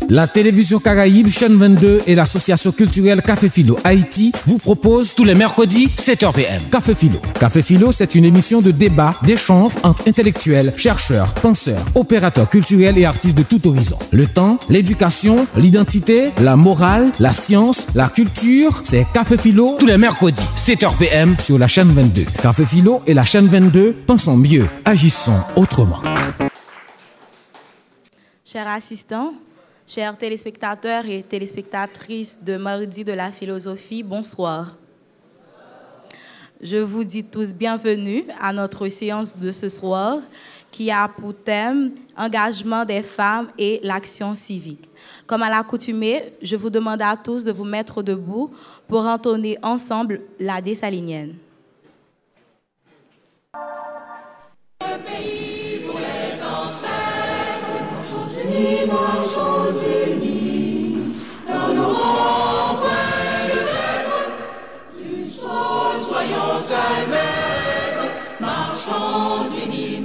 La télévision Caraïbe, chaîne 22 et l'association culturelle Café Philo Haïti vous proposent tous les mercredis 7h PM. Café Philo. Café Philo, c'est une émission de débat, d'échange entre intellectuels, chercheurs, penseurs, opérateurs culturels et artistes de tout horizon. Le temps, l'éducation, l'identité, la morale, la science, la culture, c'est Café Philo tous les mercredis 7h PM sur la chaîne 22. Café Philo et la chaîne 22, pensons mieux, agissons autrement. Chers assistants, chers téléspectateurs et téléspectatrices de Mardi de la Philosophie, bonsoir. Je vous dis tous bienvenue à notre séance de ce soir qui a pour thème « Engagement des femmes et l'action civique ». Comme à l'accoutumée, je vous demande à tous de vous mettre debout pour entonner ensemble la Dessalinienne. Le pays pour les ancêtres, marchons unis, n'honorons point le maître, du sol soyons seuls maîtres, marchons unis,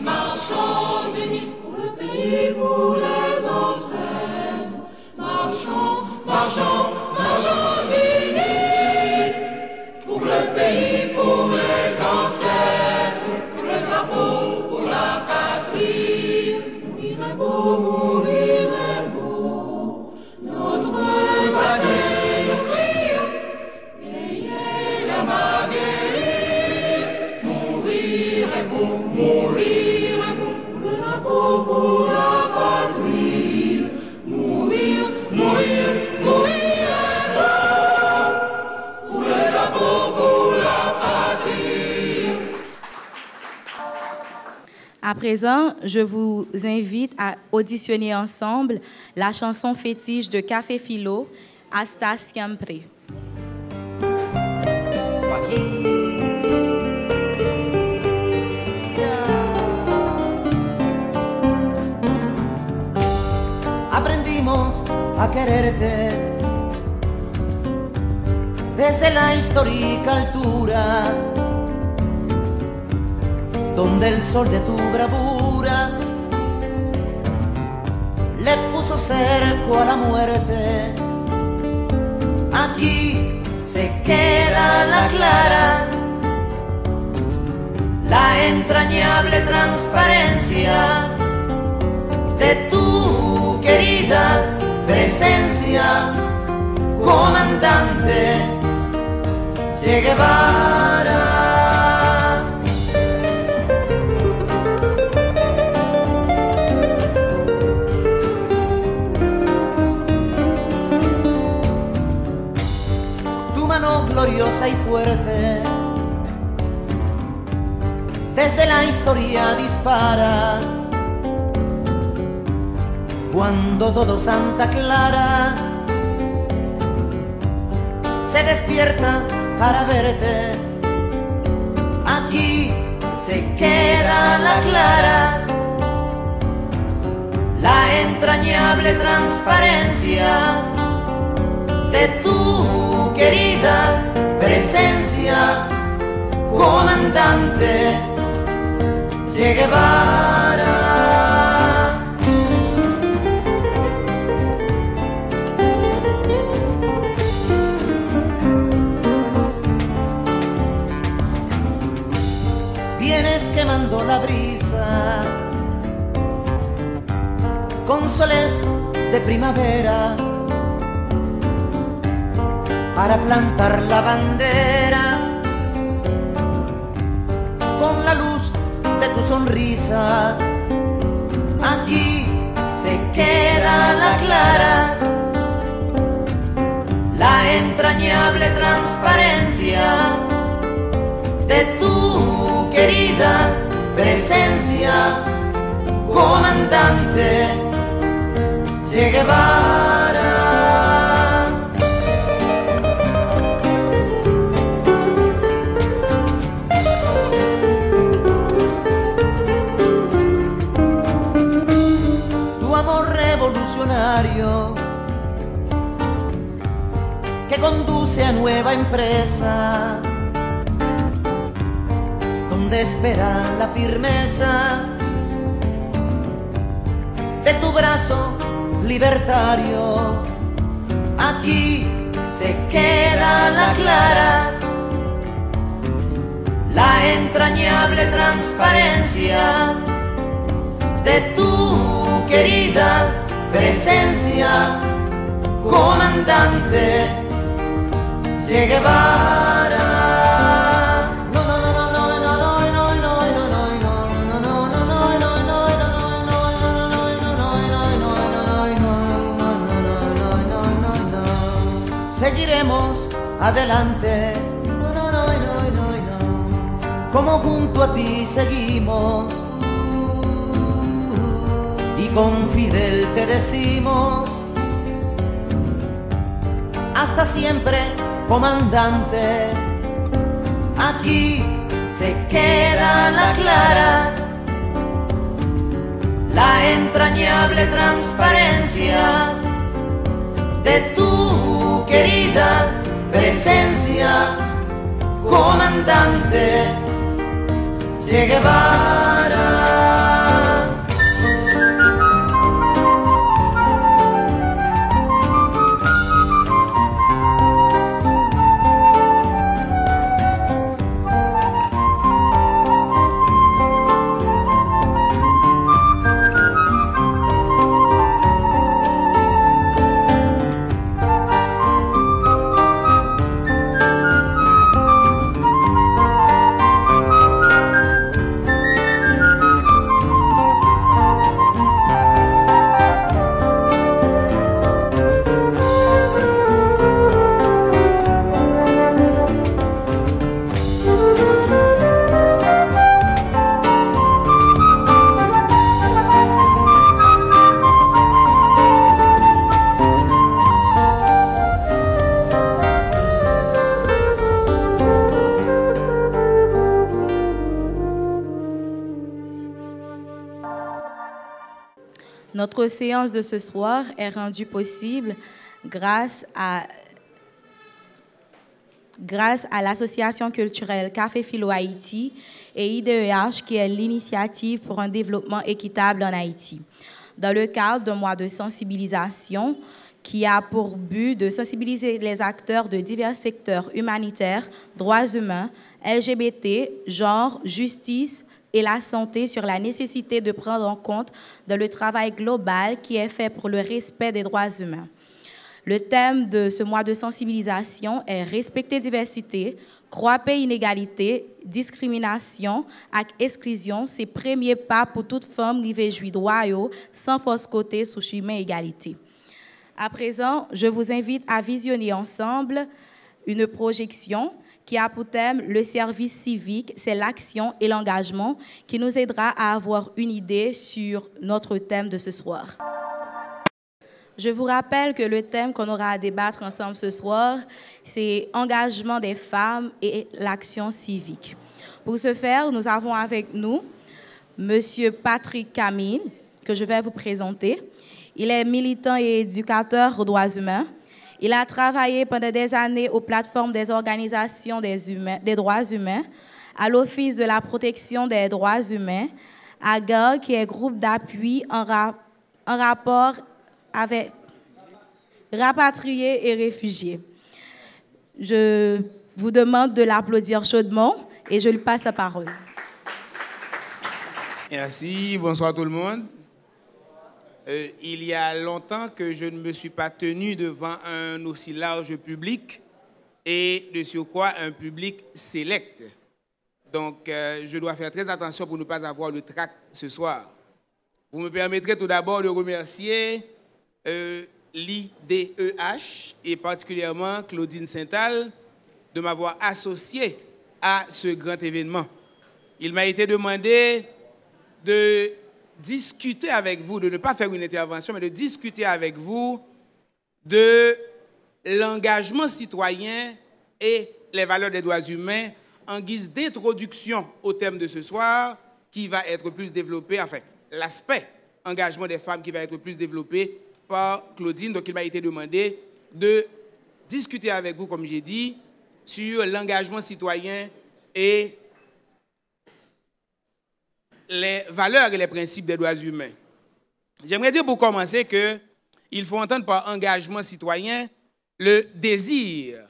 pour le pays, pour les ancêtres, marchons unis, pour le pays, pour les ancêtres, pour le drapeau, pour la patrie, mourir est beau, notre passé nous crie, ayez la main guérie, mourir est beau, pour le drapeau, pour la patrie, mourir est beau, pour le drapeau, pour la patrie. À présent, je vous invite à auditionner ensemble la chanson fétiche de Café Philo, Hasta Siempre. Aprendimos a quererte desde la histórica altura donde el sol de tu bravura le puso cerco a la muerte. Aquí se queda la clara, la entrañable transparencia de tu querida presencia, comandante Che Guevara. Gloriosa y fuerte, desde la historia dispara, cuando todo Santa Clara se despierta para verte. Aquí se queda la clara, la entrañable transparencia de tu querida presencia, comandante Che Guevara. Vienes quemando la brisa con soles de primavera para plantar la bandera con la luz de tu sonrisa. Aquí se queda la clara, la entrañable transparencia de tu querida presencia, comandante Che Guevara. Que conduce a nueva empresa, donde espera la firmeza de tu brazo libertario. Aquí se queda la clara, la entrañable transparencia de tu querida presencia, comandante Che Guevara. Seguiremos adelante, como junto a ti seguimos, y con Fidel te decimos, hasta siempre, comandante. Aquí se queda la clara, la entrañable transparencia de tu querida presencia, comandante Che Guevara. Notre séance de ce soir est rendue possible grâce à l'association culturelle Café Philo Haïti et IDEH, qui est l'initiative pour un développement équitable en Haïti. Dans le cadre d'un mois de sensibilisation qui a pour but de sensibiliser les acteurs de divers secteurs humanitaires, droits humains, LGBT, genre, justice, et la santé sur la nécessité de prendre en compte dans le travail global qui est fait pour le respect des droits humains. Le thème de ce mois de sensibilisation est « Respecter diversité, croiper inégalité, discrimination et exclusion, c'est premier pas pour toute femme qui veut jouir droit sans fausse côté sous chemin égalité ». À présent, je vous invite à visionner ensemble une projection qui a pour thème le service civique, c'est l'action et l'engagement, qui nous aidera à avoir une idée sur notre thème de ce soir. Je vous rappelle que le thème qu'on aura à débattre ensemble ce soir, c'est engagement des femmes et l'action civique. Pour ce faire, nous avons avec nous Monsieur Patrick Camille, que je vais vous présenter. Il est militant et éducateur aux droits humains. Il a travaillé pendant des années aux plateformes des organisations des droits humains, à l'Office de la protection des droits humains, à GAR, qui est groupe d'appui en rapport avec rapatriés et réfugiés. Je vous demande de l'applaudir chaudement et je lui passe la parole. Merci, bonsoir tout le monde. Il y a longtemps que je ne me suis pas tenu devant un aussi large public et de surcroît un public sélect. Donc, je dois faire très attention pour ne pas avoir le trac ce soir. Vous me permettrez tout d'abord de remercier l'IDEH et particulièrement Claudine Saintal de m'avoir associé à ce grand événement. Il m'a été demandé de discuter avec vous, de ne pas faire une intervention, mais de discuter avec vous de l'engagement citoyen et les valeurs des droits humains en guise d'introduction au thème de ce soir qui va être plus développé, enfin, l'aspect engagement des femmes qui va être plus développé par Claudine. Donc, il m'a été demandé de discuter avec vous, comme j'ai dit, sur l'engagement citoyen et les valeurs et les principes des droits humains. J'aimerais dire pour commencer que il faut entendre par engagement citoyen le désir,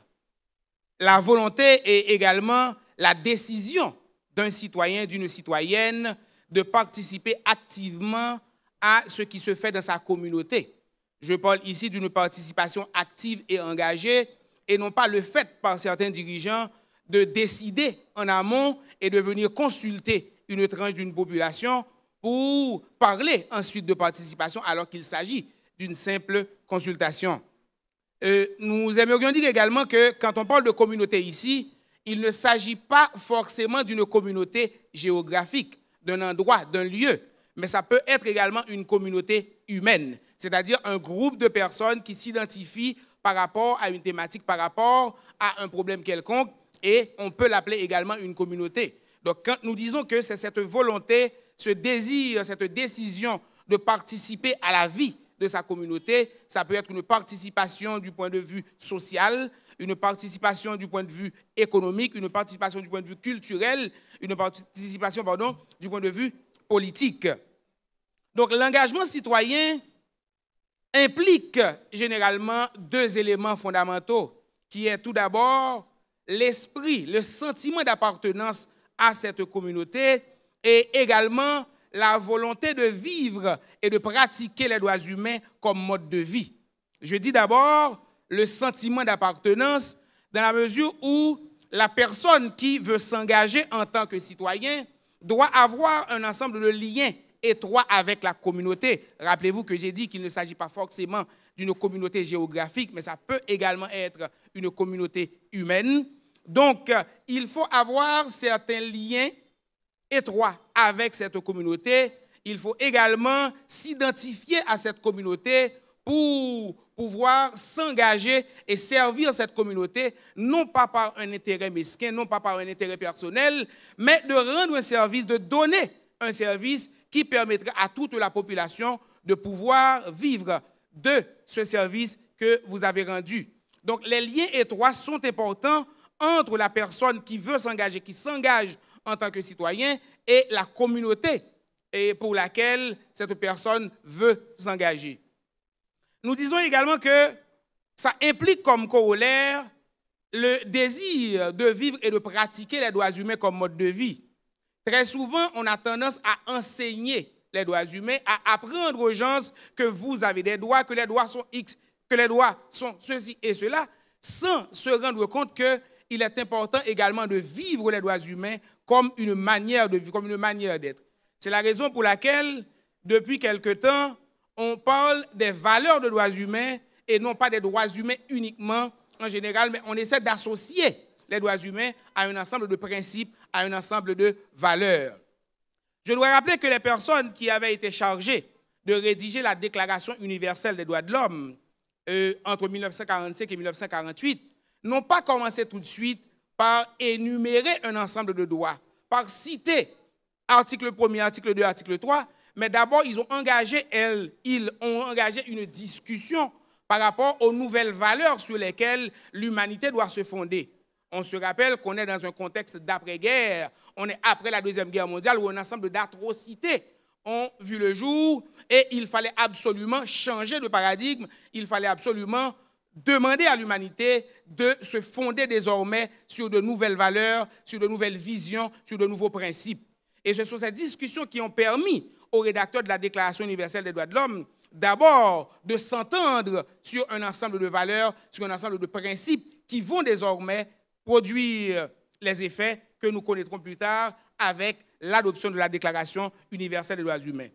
la volonté et également la décision d'un citoyen, d'une citoyenne de participer activement à ce qui se fait dans sa communauté. Je parle ici d'une participation active et engagée et non pas le fait par certains dirigeants de décider en amont et de venir consulter une tranche d'une population pour parler ensuite de participation alors qu'il s'agit d'une simple consultation. Nous aimerions dire également que quand on parle de communauté ici, il ne s'agit pas forcément d'une communauté géographique, d'un endroit, d'un lieu, mais ça peut être également une communauté humaine, c'est-à-dire un groupe de personnes qui s'identifient par rapport à une thématique, par rapport à un problème quelconque, et on peut l'appeler également une communauté. Donc quand nous disons que c'est cette volonté, ce désir, cette décision de participer à la vie de sa communauté, ça peut être une participation du point de vue social, une participation du point de vue économique, une participation du point de vue culturel, une participation, du point de vue politique. Donc l'engagement citoyen implique généralement deux éléments fondamentaux, qui est tout d'abord l'esprit, le sentiment d'appartenance à cette communauté et également la volonté de vivre et de pratiquer les droits humains comme mode de vie. Je dis d'abord le sentiment d'appartenance dans la mesure où la personne qui veut s'engager en tant que citoyen doit avoir un ensemble de liens étroits avec la communauté. Rappelez-vous que j'ai dit qu'il ne s'agit pas forcément d'une communauté géographique, mais ça peut également être une communauté humaine. Donc, il faut avoir certains liens étroits avec cette communauté. Il faut également s'identifier à cette communauté pour pouvoir s'engager et servir cette communauté, non pas par un intérêt mesquin, non pas par un intérêt personnel, mais de rendre un service, de donner un service qui permettrait à toute la population de pouvoir vivre de ce service que vous avez rendu. Donc, les liens étroits sont importants entre la personne qui veut s'engager, qui s'engage en tant que citoyen, et la communauté pour laquelle cette personne veut s'engager. Nous disons également que ça implique comme corollaire le désir de vivre et de pratiquer les droits humains comme mode de vie. Très souvent, on a tendance à enseigner les droits humains, à apprendre aux gens que vous avez des droits, que les droits sont X, que les droits sont ceci et cela, sans se rendre compte qu'il est important également de vivre les droits humains comme une manière de vivre, comme une manière d'être. C'est la raison pour laquelle, depuis quelque temps, on parle des valeurs de droits humains et non pas des droits humains uniquement en général, mais on essaie d'associer les droits humains à un ensemble de principes, à un ensemble de valeurs. Je dois rappeler que les personnes qui avaient été chargées de rédiger la Déclaration universelle des droits de l'homme entre 1945 et 1948 n'ont pas commencé tout de suite par énumérer un ensemble de droits, par citer article 1er, article 2, article 3, mais d'abord ils ont engagé une discussion par rapport aux nouvelles valeurs sur lesquelles l'humanité doit se fonder. On se rappelle qu'on est dans un contexte d'après-guerre, on est après la Deuxième Guerre mondiale où un ensemble d'atrocités ont vu le jour et il fallait absolument changer de paradigme, il fallait absolument demander à l'humanité de se fonder désormais sur de nouvelles valeurs, sur de nouvelles visions, sur de nouveaux principes. Et ce sont ces discussions qui ont permis aux rédacteurs de la Déclaration universelle des droits de l'homme d'abord de s'entendre sur un ensemble de valeurs, sur un ensemble de principes qui vont désormais produire les effets que nous connaîtrons plus tard avec l'adoption de la Déclaration universelle des droits humains.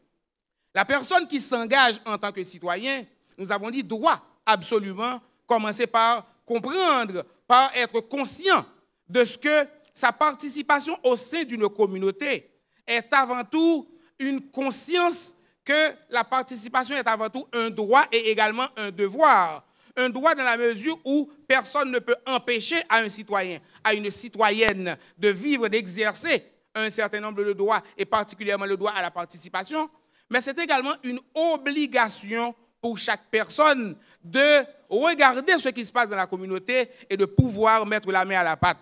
La personne qui s'engage en tant que citoyen, nous avons dit, doit absolument commencer par comprendre, par être conscient de ce que sa participation au sein d'une communauté est avant tout une conscience que la participation est avant tout un droit et également un devoir. Un droit dans la mesure où personne ne peut empêcher à un citoyen, à une citoyenne de vivre, d'exercer un certain nombre de droits et particulièrement le droit à la participation, mais c'est également une obligation pour chaque personne de regarder ce qui se passe dans la communauté et de pouvoir mettre la main à la pâte.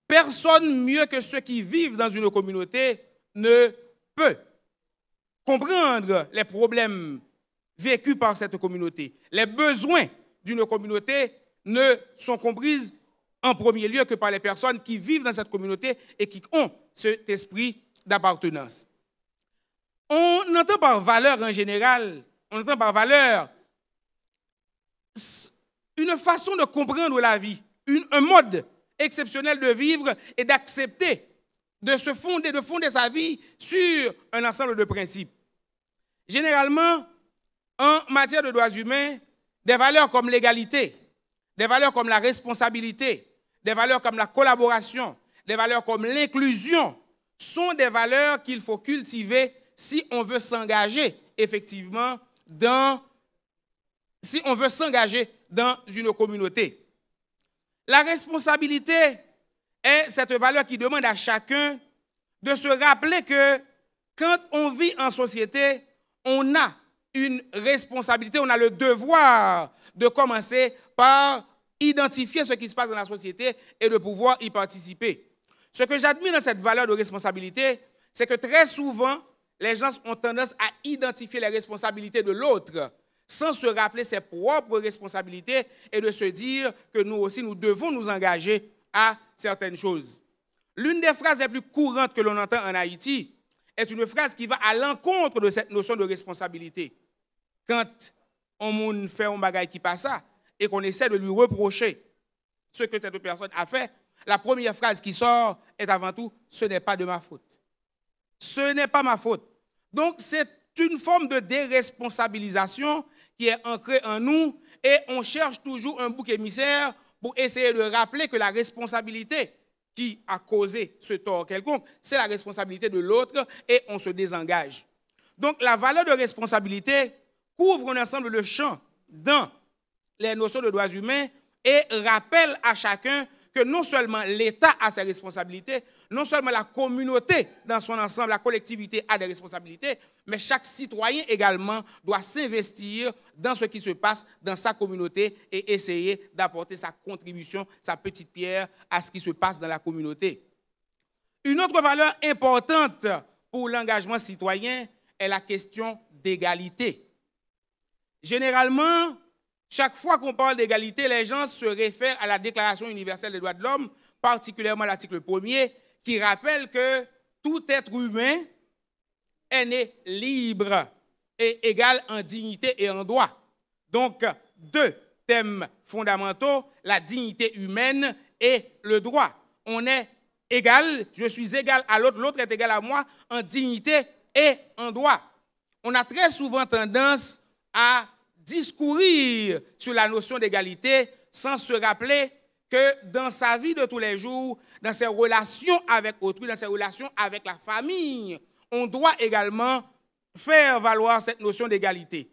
Personne mieux que ceux qui vivent dans une communauté ne peut comprendre les problèmes vécues par cette communauté. Les besoins d'une communauté ne sont compris en premier lieu que par les personnes qui vivent dans cette communauté et qui ont cet esprit d'appartenance. On entend par valeur en général, on entend par valeur une façon de comprendre la vie, un mode exceptionnel de vivre et d'accepter, de fonder sa vie sur un ensemble de principes. Généralement, en matière de droits humains, des valeurs comme l'égalité, des valeurs comme la responsabilité, des valeurs comme la collaboration, des valeurs comme l'inclusion sont des valeurs qu'il faut cultiver si on veut s'engager effectivement dans une communauté. La responsabilité est cette valeur qui demande à chacun de se rappeler que quand on vit en société, on a une responsabilité, on a le devoir de commencer par identifier ce qui se passe dans la société et de pouvoir y participer. Ce que j'admire dans cette valeur de responsabilité, c'est que très souvent, les gens ont tendance à identifier les responsabilités de l'autre sans se rappeler ses propres responsabilités et de se dire que nous aussi, nous devons nous engager à certaines choses. L'une des phrases les plus courantes que l'on entend en Haïti est une phrase qui va à l'encontre de cette notion de responsabilité. Quand on fait un bagage qui passe ça et qu'on essaie de lui reprocher ce que cette personne a fait, la première phrase qui sort est avant tout « ce n'est pas de ma faute ». Ce n'est pas ma faute. Donc, c'est une forme de déresponsabilisation qui est ancrée en nous et on cherche toujours un bouc émissaire pour essayer de rappeler que la responsabilité qui a causé ce tort quelconque, c'est la responsabilité de l'autre et on se désengage. Donc, la valeur de responsabilité couvre un ensemble de champs dans les notions de droits humains et rappelle à chacun que non seulement l'État a ses responsabilités, non seulement la communauté dans son ensemble, la collectivité a des responsabilités, mais chaque citoyen également doit s'investir dans ce qui se passe dans sa communauté et essayer d'apporter sa contribution, sa petite pierre à ce qui se passe dans la communauté. Une autre valeur importante pour l'engagement citoyen est la question d'égalité. Généralement, chaque fois qu'on parle d'égalité, les gens se réfèrent à la Déclaration universelle des droits de l'homme, particulièrement l'article 1er, qui rappelle que tout être humain est né libre et égal en dignité et en droit. Donc, deux thèmes fondamentaux, la dignité humaine et le droit. On est égal, je suis égal à l'autre, l'autre est égal à moi en dignité et en droit. On a très souvent tendance à discourir sur la notion d'égalité sans se rappeler que dans sa vie de tous les jours, dans ses relations avec autrui, dans ses relations avec la famille, on doit également faire valoir cette notion d'égalité.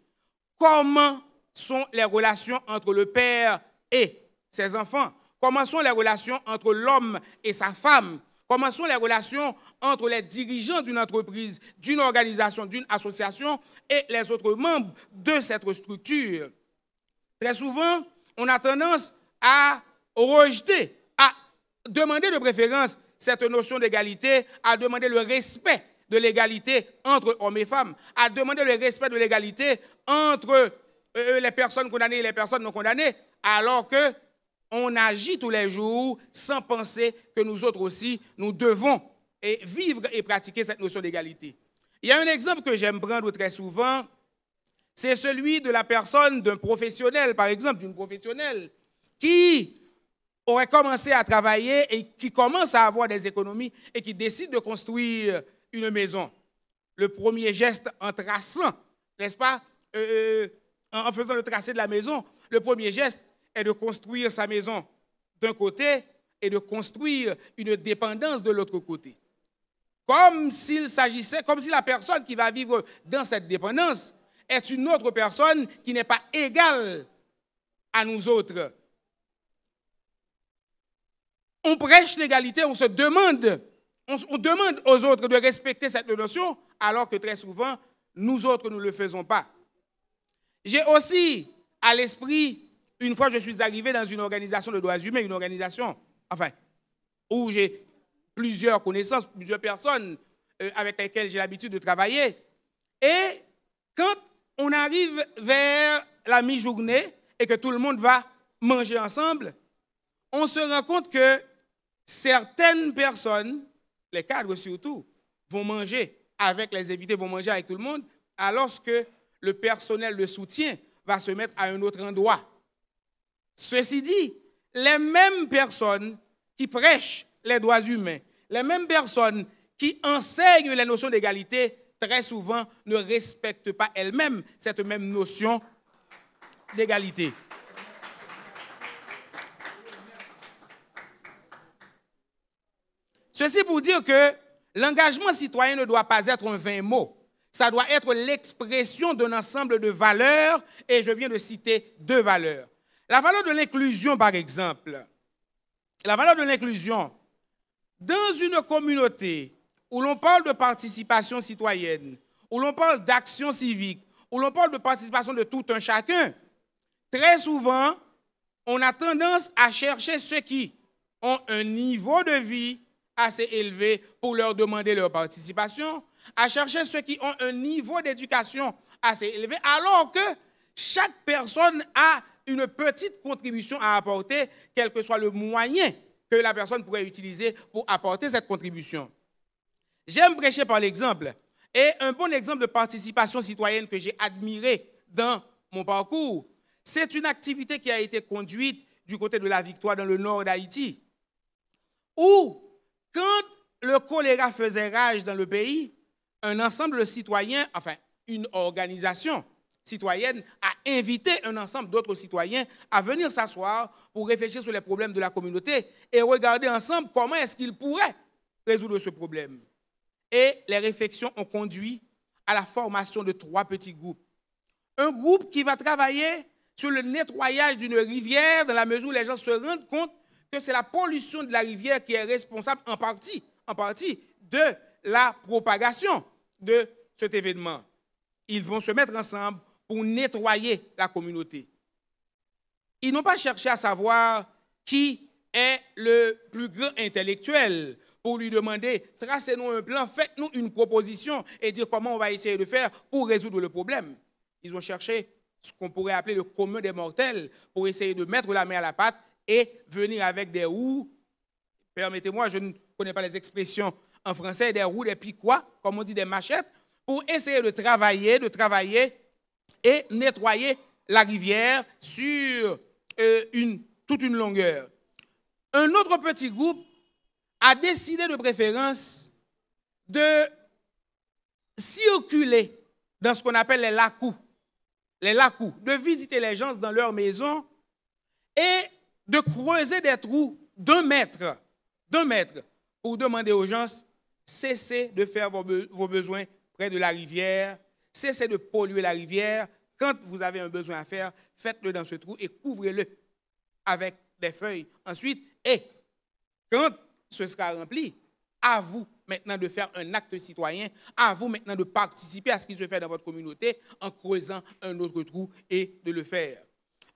Comment sont les relations entre le père et ses enfants? Comment sont les relations entre l'homme et sa femme? Comment sont les relations entre les dirigeants d'une entreprise, d'une organisation, d'une association et les autres membres de cette structure? Très souvent, on a tendance à rejeter, à demander de préférence cette notion d'égalité, à demander le respect de l'égalité entre hommes et femmes, à demander le respect de l'égalité entre les personnes condamnées et les personnes non condamnées, alors que on agit tous les jours sans penser que nous autres aussi, nous devons vivre et pratiquer cette notion d'égalité. Il y a un exemple que j'aime prendre très souvent, c'est celui de la personne d'un professionnel, par exemple, d'une professionnelle qui aurait commencé à travailler et qui commence à avoir des économies et qui décide de construire une maison. Le premier geste en traçant, n'est-ce pas, en faisant le tracé de la maison, le premier geste est de construire sa maison d'un côté et de construire une dépendance de l'autre côté. Comme s'il s'agissait, comme si la personne qui va vivre dans cette dépendance est une autre personne qui n'est pas égale à nous autres. On prêche l'égalité, on demande aux autres de respecter cette notion, alors que très souvent, nous autres, nous ne le faisons pas. J'ai aussi à l'esprit, une fois je suis arrivé dans une organisation de droits humains, une organisation, enfin, où j'ai plusieurs connaissances, plusieurs personnes avec lesquelles j'ai l'habitude de travailler. Et quand on arrive vers la mi-journée et que tout le monde va manger ensemble, on se rend compte que certaines personnes, les cadres surtout, vont manger avec les invités, vont manger avec tout le monde, alors que le personnel de soutien va se mettre à un autre endroit. Ceci dit, les mêmes personnes qui prêchent les droits humains, les mêmes personnes qui enseignent les notions d'égalité, très souvent ne respectent pas elles-mêmes cette même notion d'égalité. Ceci pour dire que l'engagement citoyen ne doit pas être un vain mot. Ça doit être l'expression d'un ensemble de valeurs, et je viens de citer 2 valeurs. La valeur de l'inclusion, par exemple. La valeur de l'inclusion. Dans une communauté où l'on parle de participation citoyenne, où l'on parle d'action civique, où l'on parle de participation de tout un chacun, très souvent, on a tendance à chercher ceux qui ont un niveau de vie assez élevé pour leur demander leur participation, à chercher ceux qui ont un niveau d'éducation assez élevé, alors que chaque personne a une petite contribution à apporter, quel que soit le moyen que la personne pourrait utiliser pour apporter cette contribution. J'aime prêcher par l'exemple, et un bon exemple de participation citoyenne que j'ai admiré dans mon parcours, c'est une activité qui a été conduite du côté de la Victoire dans le nord d'Haïti, où, quand le choléra faisait rage dans le pays, un ensemble de citoyens, enfin une organisation citoyenne, a invité un ensemble d'autres citoyens à venir s'asseoir pour réfléchir sur les problèmes de la communauté et regarder ensemble comment est-ce qu'ils pourraient résoudre ce problème. Et les réflexions ont conduit à la formation de 3 petits groupes. Un groupe qui va travailler sur le nettoyage d'une rivière dans la mesure où les gens se rendent compte que c'est la pollution de la rivière qui est responsable en partie de la propagation de cet événement. Ils vont se mettre ensemble pour nettoyer la communauté. Ils n'ont pas cherché à savoir qui est le plus grand intellectuel pour lui demander, tracez-nous un plan, faites-nous une proposition et dire comment on va essayer de faire pour résoudre le problème. Ils ont cherché ce qu'on pourrait appeler le commun des mortels pour essayer de mettre la main à la pâte et venir avec des roues. Permettez-moi, je ne connais pas les expressions en français, des roues, des piquois, comme on dit, des machettes, pour essayer de travailler et nettoyer la rivière sur toute une longueur. Un autre petit groupe a décidé de préférence de circuler dans ce qu'on appelle les lacous, de visiter les gens dans leur maison et de creuser des trous d'1 mètre, pour demander aux gens, cessez de faire vos besoins près de la rivière, cessez de polluer la rivière. Quand vous avez un besoin à faire, faites-le dans ce trou et couvrez-le avec des feuilles. Ensuite, et quand ce sera rempli, à vous maintenant de faire un acte citoyen, à vous maintenant de participer à ce qui se fait dans votre communauté en creusant un autre trou et de le faire.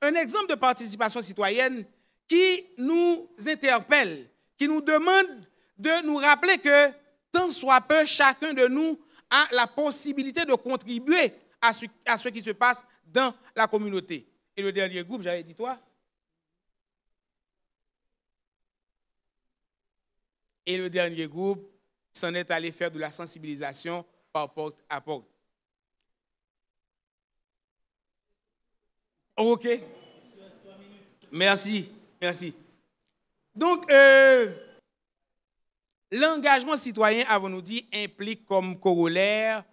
Un exemple de participation citoyenne qui nous interpelle, qui nous demande de nous rappeler que tant soit peu, chacun de nous a la possibilité de contribuer à ce qui se passe dans la communauté. Et le dernier groupe, j'avais dit toi? Et le dernier groupe s'en est allé faire de la sensibilisation par porte à porte. OK. Merci. Donc, l'engagement citoyen, avons-nous dit, implique comme corollaire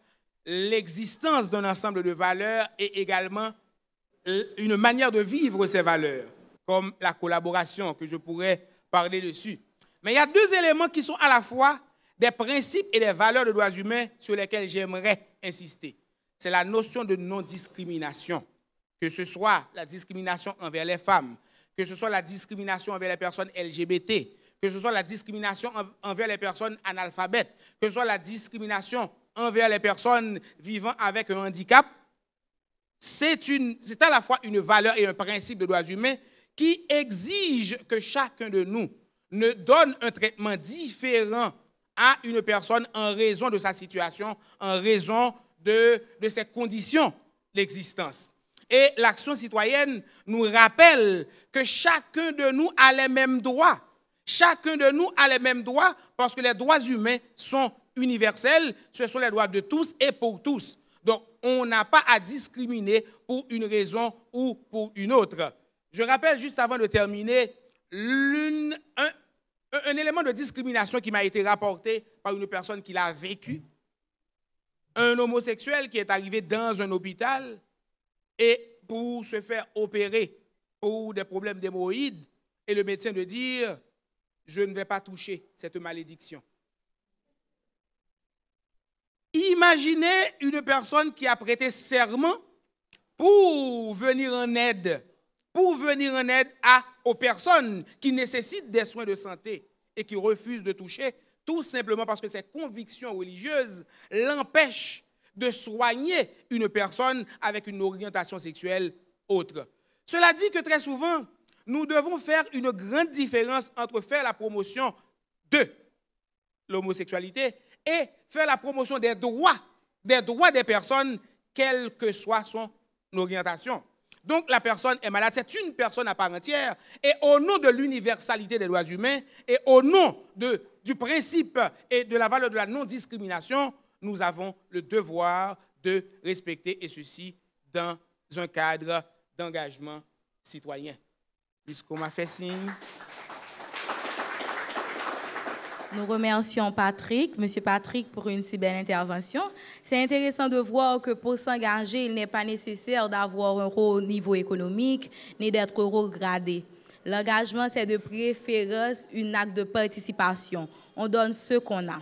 l'existence d'un ensemble de valeurs et également une manière de vivre ces valeurs, comme la collaboration, que je pourrais parler dessus. Mais il y a 2 éléments qui sont à la fois des principes et des valeurs de droits humains sur lesquels j'aimerais insister. C'est la notion de non-discrimination, que ce soit la discrimination envers les femmes, que ce soit la discrimination envers les personnes LGBT, que ce soit la discrimination envers les personnes analphabètes, que ce soit la discrimination envers les personnes vivant avec un handicap. C'est à la fois une valeur et un principe de droits humains qui exige que chacun de nous ne donne un traitement différent à une personne en raison de sa situation, en raison de ses conditions l'existence. Et l'action citoyenne nous rappelle que chacun de nous a les mêmes droits. Chacun de nous a les mêmes droits parce que les droits humains sont universels. Ce sont les droits de tous et pour tous. Donc, on n'a pas à discriminer pour une raison ou pour une autre. Je rappelle juste avant de terminer un élément de discrimination qui m'a été rapporté par une personne qui l'a vécu. Un homosexuel qui est arrivé dans un hôpital et pour se faire opérer pour des problèmes d'hémorroïdes, et le médecin de dire « je ne vais pas toucher cette malédiction ». Imaginez une personne qui a prêté serment pour venir en aide aux personnes qui nécessitent des soins de santé et qui refusent de toucher, tout simplement parce que ses convictions religieuses l'empêchent de soigner une personne avec une orientation sexuelle autre. Cela dit que très souvent, nous devons faire une grande différence entre faire la promotion de l'homosexualité et faire la promotion des droits des personnes, quelle que soit son orientation. Donc la personne est malade, c'est une personne à part entière, et au nom de l'universalité des droits humains, et au nom du principe et de la valeur de la non-discrimination, nous avons le devoir de respecter, et ceci dans un cadre d'engagement citoyen. Puisqu'on m'a fait signe. Nous remercions Patrick, M. Patrick, pour une si belle intervention. C'est intéressant de voir que pour s'engager, il n'est pas nécessaire d'avoir un haut niveau économique ni d'être regradé. L'engagement, c'est de préférence un acte de participation. On donne ce qu'on a.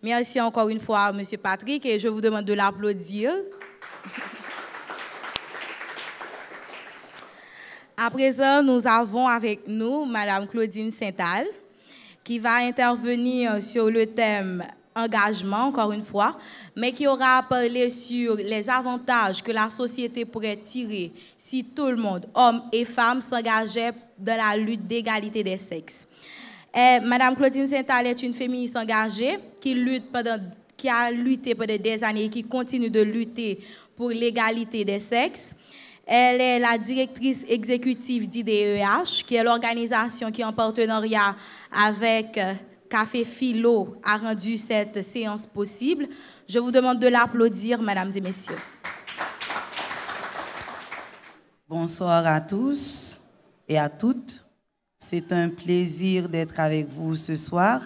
Merci encore une fois, M. Patrick, et je vous demande de l'applaudir. À présent, nous avons avec nous Mme Claudine Saintal, qui va intervenir sur le thème engagement, encore une fois, mais qui aura parlé sur les avantages que la société pourrait tirer si tout le monde, hommes et femmes, s'engageait dans la lutte d'égalité des sexes. Madame Claudine Saintal est une féministe engagée qui a lutté pendant des années et qui continue de lutter pour l'égalité des sexes. Elle est la directrice exécutive d'IDEH, qui est l'organisation qui, en partenariat avec Café Philo, a rendu cette séance possible. Je vous demande de l'applaudir, mesdames et messieurs. Bonsoir à tous et à toutes. C'est un plaisir d'être avec vous ce soir.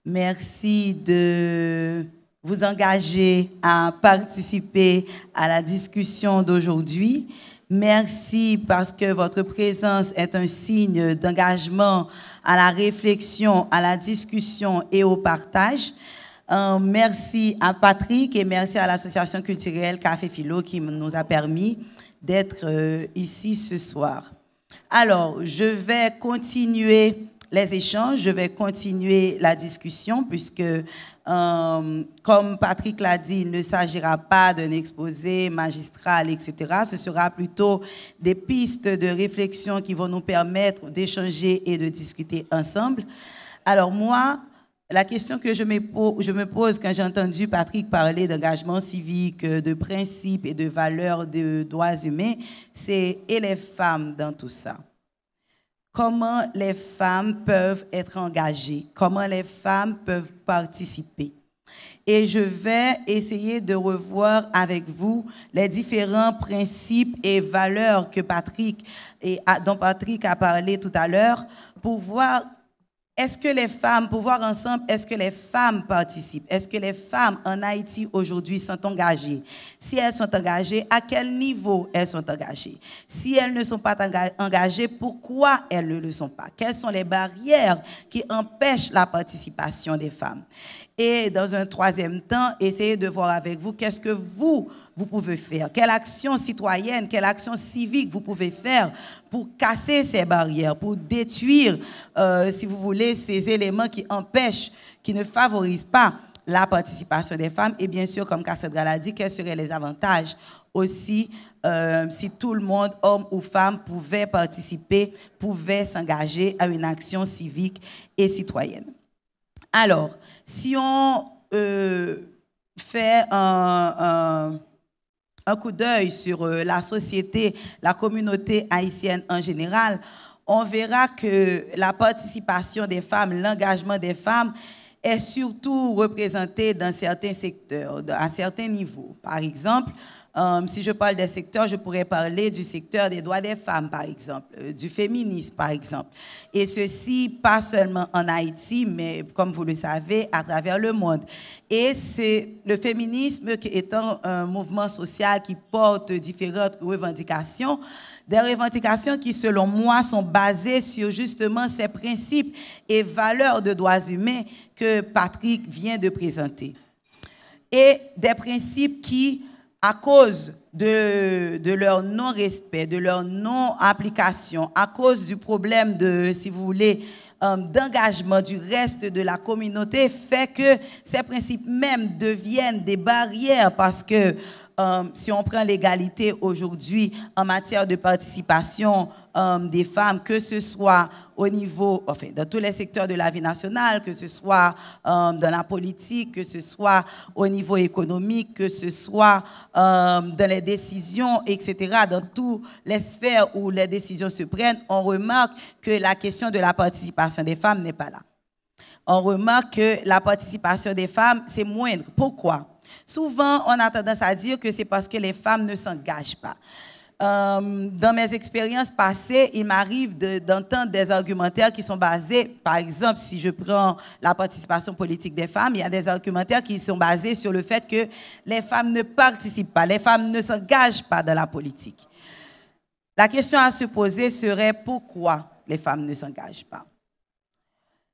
Merci de vous engager à participer à la discussion d'aujourd'hui. Merci parce que votre présence est un signe d'engagement à la réflexion, à la discussion et au partage. Merci à Patrick et merci à l'association culturelle Café Philo qui nous a permis d'être ici ce soir. Alors, je vais continuer les échanges, je vais continuer la discussion puisque, comme Patrick l'a dit, il ne s'agira pas d'un exposé magistral, etc. Ce sera plutôt des pistes de réflexion qui vont nous permettre d'échanger et de discuter ensemble. Alors moi, la question que je me pose quand j'ai entendu Patrick parler d'engagement civique, de principes et de valeurs de droits humains, c'est « et les femmes dans tout ça ?» Comment les femmes peuvent être engagées, comment les femmes peuvent participer. Et je vais essayer de revoir avec vous les différents principes et valeurs que dont Patrick a parlé tout à l'heure pour voir pour voir ensemble, est-ce que les femmes participent? Est-ce que les femmes en Haïti aujourd'hui sont engagées? Si elles sont engagées, à quel niveau elles sont engagées? Si elles ne sont pas engagées, pourquoi elles ne le sont pas? Quelles sont les barrières qui empêchent la participation des femmes? Et dans un troisième temps, essayez de voir avec vous qu'est-ce que vous pouvez faire. Quelle action citoyenne, quelle action civique vous pouvez faire pour casser ces barrières, pour détruire, si vous voulez, ces éléments qui empêchent, qui ne favorisent pas la participation des femmes. Et bien sûr, comme Cassandra l'a dit, quels seraient les avantages aussi si tout le monde, homme ou femme, pouvait participer, pouvait s'engager à une action civique et citoyenne. Alors, si on fait un coup d'œil sur la société, la communauté haïtienne en général, on verra que la participation des femmes, l'engagement des femmes est surtout représenté dans certains secteurs, à certains niveaux. Par exemple, si je parle des secteurs, je pourrais parler du secteur des droits des femmes, par exemple, du féminisme, par exemple. Et ceci, pas seulement en Haïti, mais comme vous le savez, à travers le monde. Et c'est le féminisme étant un mouvement social qui porte différentes revendications, des revendications qui, selon moi, sont basées sur justement ces principes et valeurs de droits humains que Patrick vient de présenter. Et des principes qui, à cause de leur non-respect, de leur non-application, à cause du problème de, si vous voulez, d'engagement du reste de la communauté, fait que ces principes même deviennent des barrières parce que si on prend l'égalité aujourd'hui en matière de participation des femmes, que ce soit au niveau, enfin, dans tous les secteurs de la vie nationale, que ce soit dans la politique, que ce soit au niveau économique, que ce soit dans les décisions, etc., dans toutes les sphères où les décisions se prennent, on remarque que la question de la participation des femmes n'est pas là. On remarque que la participation des femmes, c'est moindre. Pourquoi? Souvent, on a tendance à dire que c'est parce que les femmes ne s'engagent pas. Dans mes expériences passées, il m'arrive d'entendre des argumentaires qui sont basés, par exemple, si je prends la participation politique des femmes, il y a des argumentaires qui sont basés sur le fait que les femmes ne participent pas, les femmes ne s'engagent pas dans la politique. La question à se poser serait pourquoi les femmes ne s'engagent pas?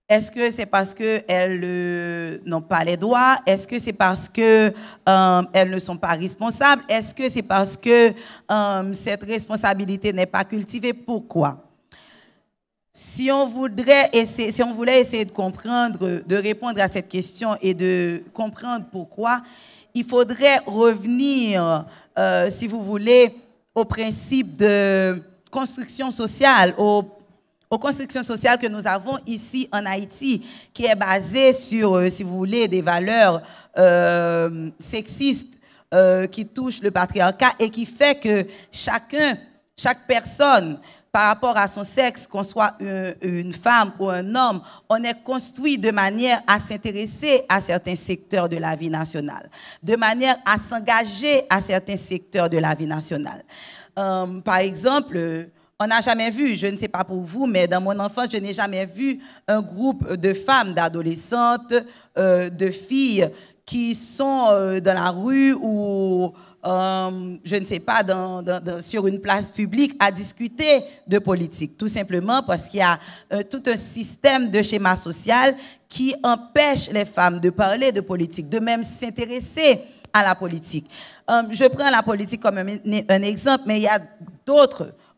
Est-ce que c'est parce qu'elles n'ont pas les droits? Est-ce que c'est parce qu'elles ne sont pas responsables? Est-ce que c'est parce que cette responsabilité n'est pas cultivée? Pourquoi? Si on voulait essayer de comprendre, de répondre à cette question et de comprendre pourquoi, il faudrait revenir, si vous voulez, au principe de construction sociale, aux constructions sociales que nous avons ici en Haïti, qui est basée sur, si vous voulez, des valeurs sexistes qui touchent le patriarcat et qui fait que chaque personne, par rapport à son sexe, qu'on soit une femme ou un homme, on est construit de manière à s'intéresser à certains secteurs de la vie nationale, de manière à s'engager à certains secteurs de la vie nationale. Par exemple, on n'a jamais vu, je ne sais pas pour vous, mais dans mon enfance, je n'ai jamais vu un groupe de femmes, d'adolescentes, de filles qui sont dans la rue ou, je ne sais pas, sur une place publique à discuter de politique. Tout simplement parce qu'il y a tout un système de schéma social qui empêche les femmes de parler de politique, de même s'intéresser à la politique. Je prends la politique comme un exemple, mais il y a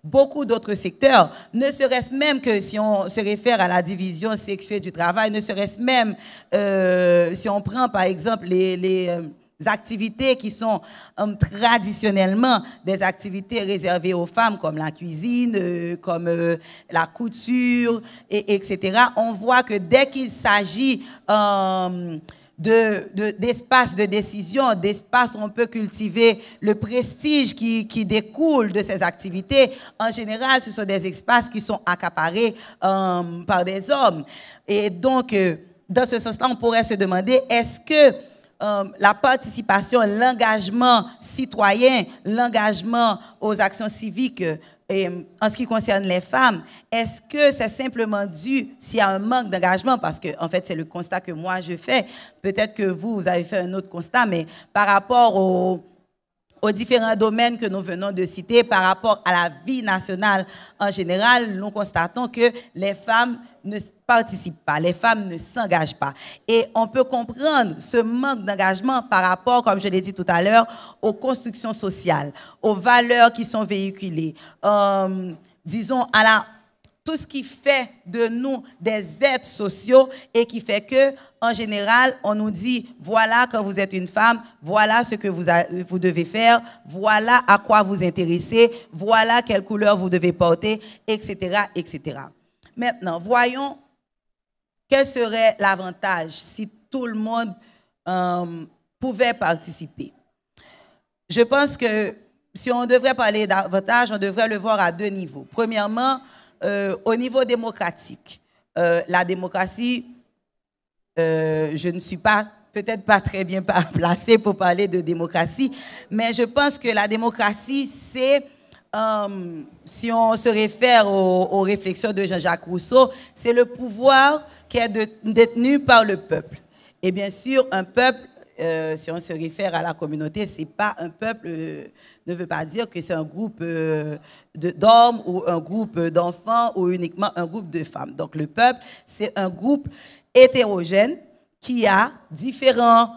beaucoup d'autres secteurs, ne serait-ce même que si on se réfère à la division sexuelle du travail, ne serait-ce même si on prend par exemple les activités qui sont traditionnellement des activités réservées aux femmes comme la cuisine, comme la couture, etc. On voit que dès qu'il s'agit d'espace de décision, d'espace où on peut cultiver le prestige qui découle de ces activités. En général, ce sont des espaces qui sont accaparés par des hommes. Et donc, dans ce sens-là, on pourrait se demander, est-ce que la participation, l'engagement citoyen, l'engagement aux actions civiques, et en ce qui concerne les femmes, est-ce que c'est simplement dû s'il y a un manque d'engagement? Parce que, en fait, c'est le constat que moi je fais. Peut-être que vous avez fait un autre constat, mais par rapport aux différents domaines que nous venons de citer, par rapport à la vie nationale en général, nous constatons que les femmes ne participent pas, les femmes ne s'engagent pas. Et on peut comprendre ce manque d'engagement par rapport, comme je l'ai dit tout à l'heure, aux constructions sociales, aux valeurs qui sont véhiculées, disons à tout ce qui fait de nous des êtres sociaux et qui fait que, en général, on nous dit, voilà quand vous êtes une femme, voilà ce que vous devez faire, voilà à quoi vous intéressez, voilà quelle couleur vous devez porter, etc., etc. Maintenant, voyons quel serait l'avantage si tout le monde pouvait participer. je pense que si on devrait parler davantage, on devrait le voir à deux niveaux. Premièrement, au niveau démocratique. La démocratie, je ne suis peut-être pas très bien placée pour parler de démocratie, mais je pense que la démocratie, c'est, si on se réfère aux réflexions de Jean-Jacques Rousseau, c'est le pouvoir qui est détenu par le peuple. Et bien sûr, un peuple, si on se réfère à la communauté, c'est pas un peuple, ne veut pas dire que c'est un groupe d'hommes ou un groupe d'enfants ou uniquement un groupe de femmes. Donc le peuple, c'est un groupe hétérogène qui a différents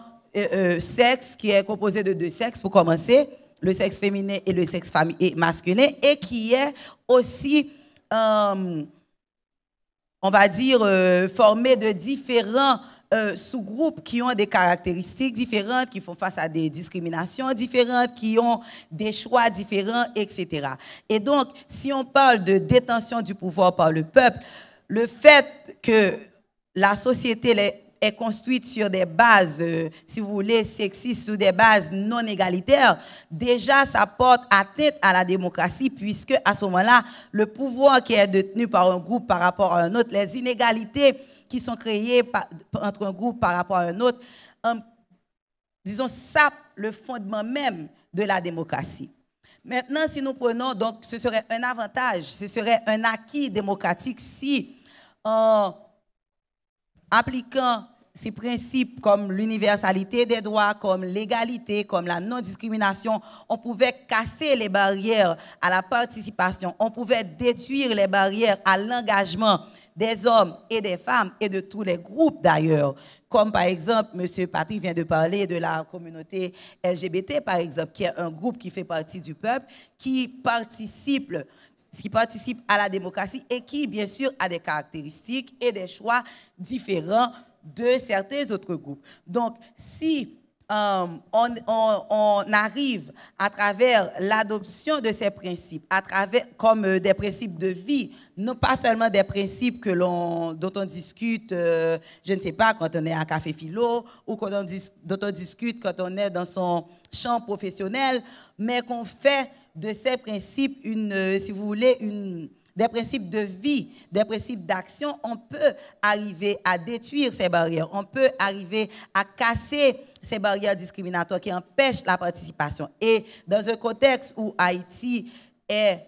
sexes, qui est composé de deux sexes pour commencer, le sexe féminin et le sexe masculin, et qui est aussi, on va dire, formé de différents sous-groupes qui ont des caractéristiques différentes, qui font face à des discriminations différentes, qui ont des choix différents, etc. Et donc, si on parle de détention du pouvoir par le peuple, le fait que la société est construite sur des bases, si vous voulez, sexistes, sur des bases non égalitaires, déjà ça porte atteinte à la démocratie, puisque à ce moment-là, le pouvoir qui est détenu par un groupe par rapport à un autre, les inégalités qui sont créées entre un groupe par rapport à un autre, disons, sapent le fondement même de la démocratie. Maintenant, si nous prenons, donc ce serait un avantage, ce serait un acquis démocratique si, en appliquant ces principes comme l'universalité des droits, comme l'égalité, comme la non-discrimination, on pouvait casser les barrières à la participation, on pouvait détruire les barrières à l'engagement des hommes et des femmes et de tous les groupes d'ailleurs, comme par exemple, M. Patrick vient de parler de la communauté LGBT, par exemple, qui est un groupe qui fait partie du peuple, qui participe à la démocratie et qui, bien sûr, a des caractéristiques et des choix différents de certains autres groupes. Donc, si on arrive à travers l'adoption de ces principes, comme des principes de vie, non pas seulement des principes dont on discute, je ne sais pas, quand on est à Café Philo, ou dont on discute quand on est dans son champ professionnel, mais qu'on fait de ces principes, si vous voulez, des principes de vie, des principes d'action, on peut arriver à détruire ces barrières, on peut arriver à casser ces barrières discriminatoires qui empêchent la participation. Et dans un contexte où Haïti est,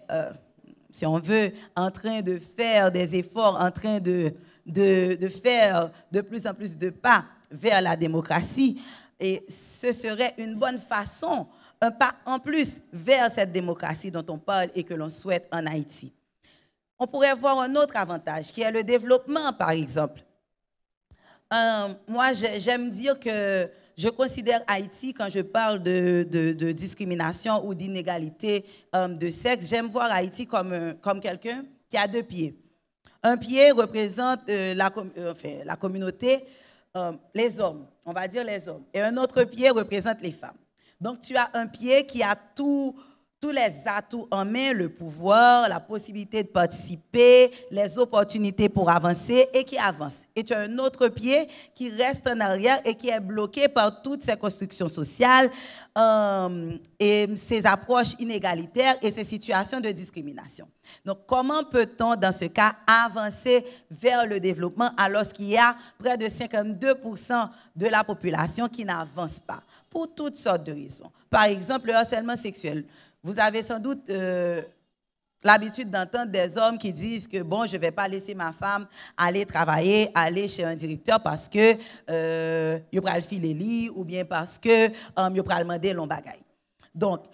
si on veut, en train de faire des efforts, en train de faire de plus en plus de pas vers la démocratie, et ce serait une bonne façon, un pas en plus vers cette démocratie dont on parle et que l'on souhaite en Haïti. On pourrait voir un autre avantage, qui est le développement, par exemple. Moi, j'aime dire que je considère Haïti, quand je parle de discrimination ou d'inégalité de sexe, j'aime voir Haïti comme quelqu'un qui a deux pieds. Un pied représente la communauté, les hommes, on va dire les hommes, et un autre pied représente les femmes. Donc, tu as un pied qui a tous les atouts en main, le pouvoir, la possibilité de participer, les opportunités pour avancer et qui avance. Et tu as un autre pied qui reste en arrière et qui est bloqué par toutes ces constructions sociales et ces approches inégalitaires et ces situations de discrimination. Donc, comment peut-on, dans ce cas, avancer vers le développement alors qu'il y a près de 52% de la population qui n'avance pas, pour toutes sortes de raisons. Par exemple, le harcèlement sexuel. Vous avez sans doute l'habitude d'entendre des hommes qui disent que bon, je ne vais pas laisser ma femme aller travailler, aller chez un directeur parce que il va le filer li ou bien parce que il va demander l'on bagaille. Donc,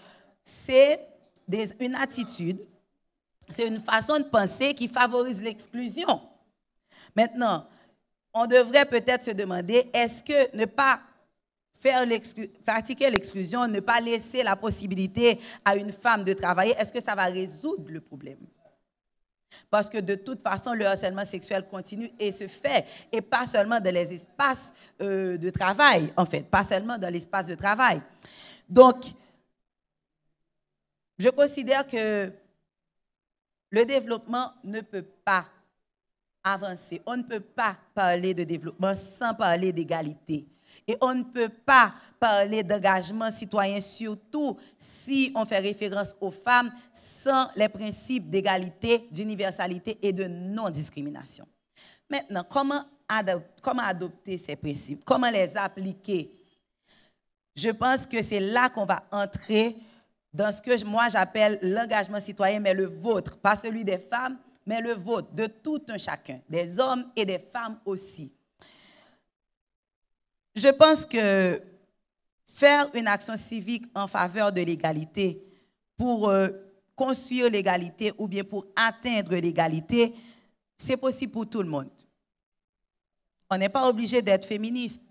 c'est une attitude, c'est une façon de penser qui favorise l'exclusion. Maintenant, on devrait peut-être se demander, est-ce que ne pas pratiquer l'exclusion, ne pas laisser la possibilité à une femme de travailler, est-ce que ça va résoudre le problème? Parce que de toute façon, le harcèlement sexuel continue et se fait, et pas seulement dans les espaces de travail, en fait, pas seulement dans l'espace de travail. Donc, je considère que le développement ne peut pas avancer. On ne peut pas parler de développement sans parler d'égalité. Et on ne peut pas parler d'engagement citoyen, surtout si on fait référence aux femmes, sans les principes d'égalité, d'universalité et de non-discrimination. Maintenant, comment adopter ces principes? Comment les appliquer? Je pense que c'est là qu'on va entrer dans ce que moi j'appelle l'engagement citoyen, mais le vôtre, pas celui des femmes, mais le vôtre, de tout un chacun, des hommes et des femmes aussi. Je pense que faire une action civique en faveur de l'égalité pour construire l'égalité ou bien pour atteindre l'égalité, c'est possible pour tout le monde. On n'est pas obligé d'être féministe.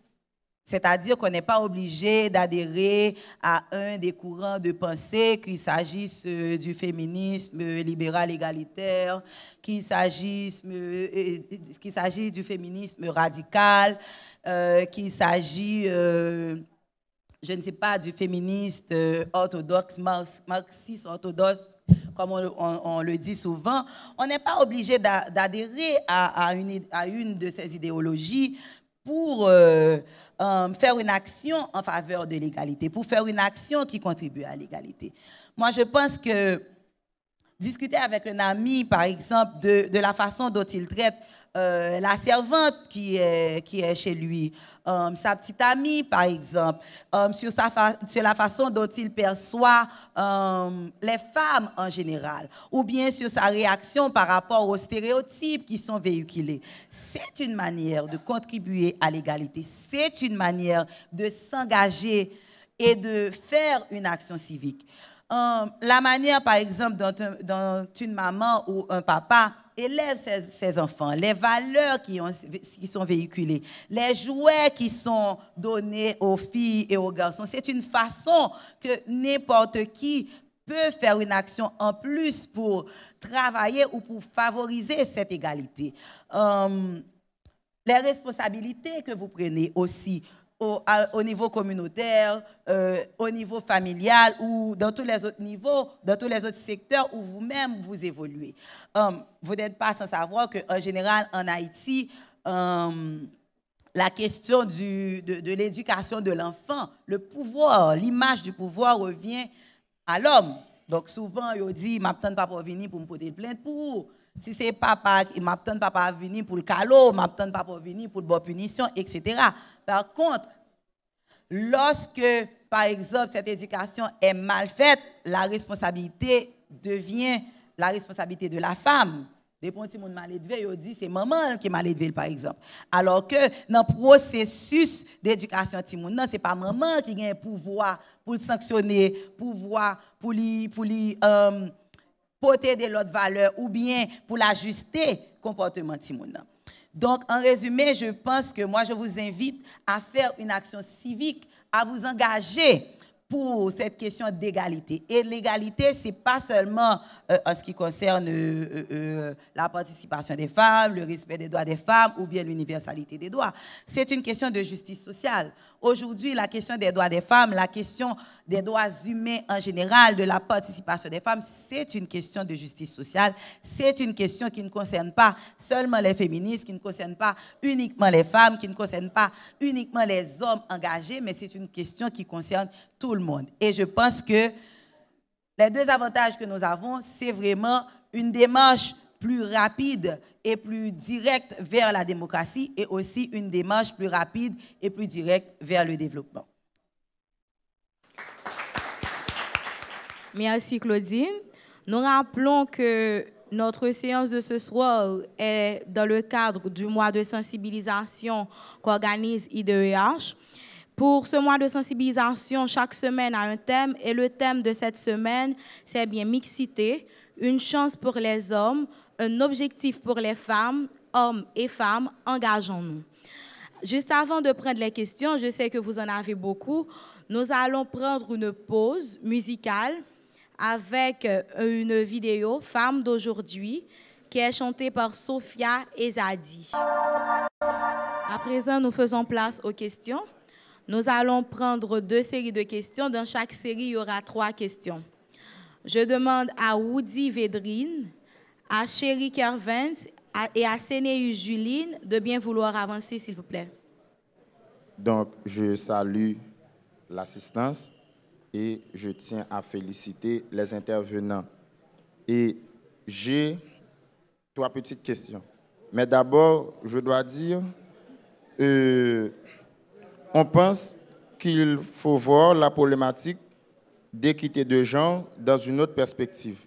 C'est-à-dire qu'on n'est pas obligé d'adhérer à un des courants de pensée, qu'il s'agisse du féminisme libéral égalitaire, qu'il s'agisse du féminisme radical, qu'il s'agit, je ne sais pas, du féministe orthodoxe, marxiste orthodoxe, comme on le dit souvent. On n'est pas obligé d'adhérer à une de ces idéologies pour faire une action en faveur de l'égalité, pour faire une action qui contribue à l'égalité. Moi, je pense que discuter avec un ami, par exemple, de la façon dont il traite la servante qui est chez lui, sa petite amie, par exemple, sur la façon dont il perçoit les femmes en général, ou bien sur sa réaction par rapport aux stéréotypes qui sont véhiculés. C'est une manière de contribuer à l'égalité, c'est une manière de s'engager et de faire une action civique. La manière, par exemple, dont une maman ou un papa élève ses enfants, les valeurs qui sont véhiculées, les jouets qui sont donnés aux filles et aux garçons, c'est une façon que n'importe qui peut faire une action en plus pour travailler ou pour favoriser cette égalité. Les responsabilités que vous prenez aussi, au niveau communautaire, au niveau familial ou dans tous les autres niveaux, dans tous les autres secteurs où vous-même vous évoluez. Vous n'êtes pas sans savoir qu'en général, en Haïti, la question de l'éducation de l'enfant, le pouvoir, l'image du pouvoir revient à l'homme. Donc souvent, il dit, m'attend papa venir pour me porter plainte pour. Si c'est papa, il m'attend papa venir pour le calot, m'attend papa venir pour la punition, etc. Par contre, lorsque, par exemple, cette éducation est mal faite, la responsabilité devient la responsabilité de la femme. Des petits gens mal élevés, ils disent c'est maman qui est mal élevée, par exemple. Alors que dans le processus d'éducation, ce n'est pas maman qui a un pouvoir pour le sanctionner, pouvoir pour lui porter de l'autre valeur ou bien pour l'ajuster comportement de Timouna. Donc, en résumé, je pense que moi, je vous invite à faire une action civique, à vous engager pour cette question d'égalité. Et l'égalité, ce n'est pas seulement en ce qui concerne la participation des femmes, le respect des droits des femmes ou bien l'universalité des droits. C'est une question de justice sociale. Aujourd'hui, la question des droits des femmes, la question des droits humains en général, de la participation des femmes, c'est une question de justice sociale. C'est une question qui ne concerne pas seulement les féministes, qui ne concerne pas uniquement les femmes, qui ne concerne pas uniquement les hommes engagés, mais c'est une question qui concerne tout le monde. Et je pense que les deux avantages que nous avons, c'est vraiment une démarche plus rapide et plus directe vers la démocratie et aussi une démarche plus rapide et plus directe vers le développement. Merci Claudine. Nous rappelons que notre séance de ce soir est dans le cadre du mois de sensibilisation qu'organise IDEH. Pour ce mois de sensibilisation, chaque semaine a un thème et le thème de cette semaine, c'est bien mixité, une chance pour les hommes, un objectif pour les femmes, hommes et femmes, engageons-nous. Juste avant de prendre les questions, je sais que vous en avez beaucoup, nous allons prendre une pause musicale avec une vidéo, Femmes d'aujourd'hui, qui est chantée par Sophia Ezadi. À présent, nous faisons place aux questions. Nous allons prendre 2 séries de questions. Dans chaque série, il y aura 3 questions. Je demande à Woody Védrine, à Chéri Kervens et à Sénéu Juline de bien vouloir avancer, s'il vous plaît. Donc, je salue l'assistance et je tiens à féliciter les intervenants. Et j'ai 3 petites questions. Mais d'abord, je dois dire, on pense qu'il faut voir la problématique d'équité de genre dans une autre perspective.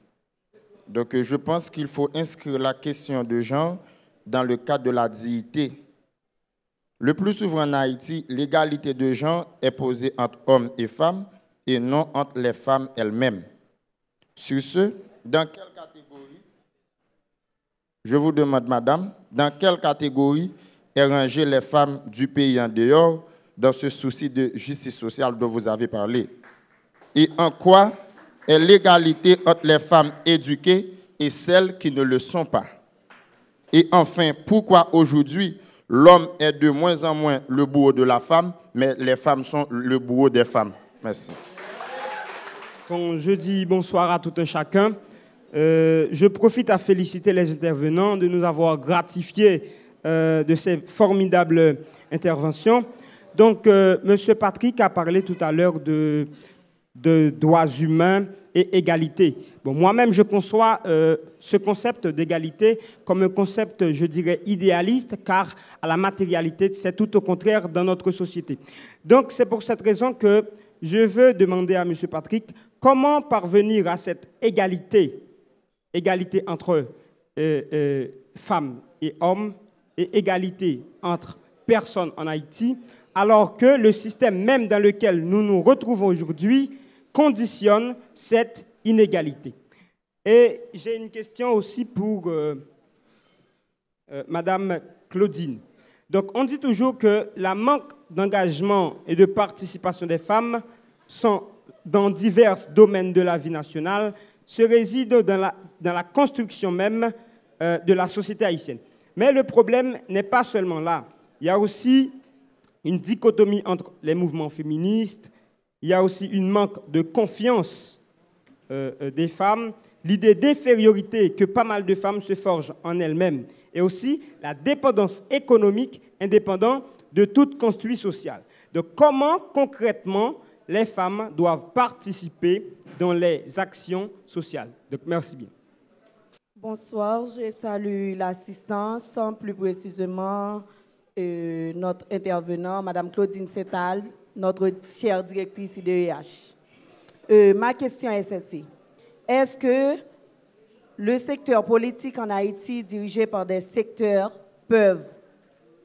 Donc, je pense qu'il faut inscrire la question de genre dans le cadre de la dignité. Le plus souvent en Haïti, l'égalité de genre est posée entre hommes et femmes et non entre les femmes elles-mêmes. Sur ce, dans quelle catégorie, je vous demande, madame, dans quelle catégorie est rangée les femmes du pays en dehors dans ce souci de justice sociale dont vous avez parlé? Et en quoi est l'égalité entre les femmes éduquées et celles qui ne le sont pas? Et enfin, pourquoi aujourd'hui l'homme est de moins en moins le bourreau de la femme, mais les femmes sont le bourreau des femmes? Merci. Quand je dis bonsoir à tout un chacun, je profite à féliciter les intervenants de nous avoir gratifiés de ces formidables interventions. Donc, M. Patrick a parlé tout à l'heure de droits humains et égalité. Bon, moi-même, je conçois ce concept d'égalité comme un concept, je dirais, idéaliste, car à la matérialité, c'est tout au contraire dans notre société. Donc, c'est pour cette raison que je veux demander à M. Patrick comment parvenir à cette égalité entre femmes et hommes et égalité entre personnes en Haïti, alors que le système même dans lequel nous nous retrouvons aujourd'hui conditionne cette inégalité. Et j'ai une question aussi pour Madame Claudine. Donc, on dit toujours que la manque d'engagement et de participation des femmes sont dans divers domaines de la vie nationale, se résident dans la construction même de la société haïtienne. Mais le problème n'est pas seulement là. Il y a aussi une dichotomie entre les mouvements féministes, il y a aussi une manque de confiance des femmes, l'idée d'infériorité que pas mal de femmes se forgent en elles-mêmes, et aussi la dépendance économique indépendante de toute construit social. Donc, comment concrètement les femmes doivent participer dans les actions sociales? Donc, merci bien. Bonsoir, je salue l'assistance, plus précisément notre intervenant, Mme Claudine Sental, notre chère directrice IDEH. Ma question est celle-ci. Est-ce que le secteur politique en Haïti, dirigé par des secteurs, peuvent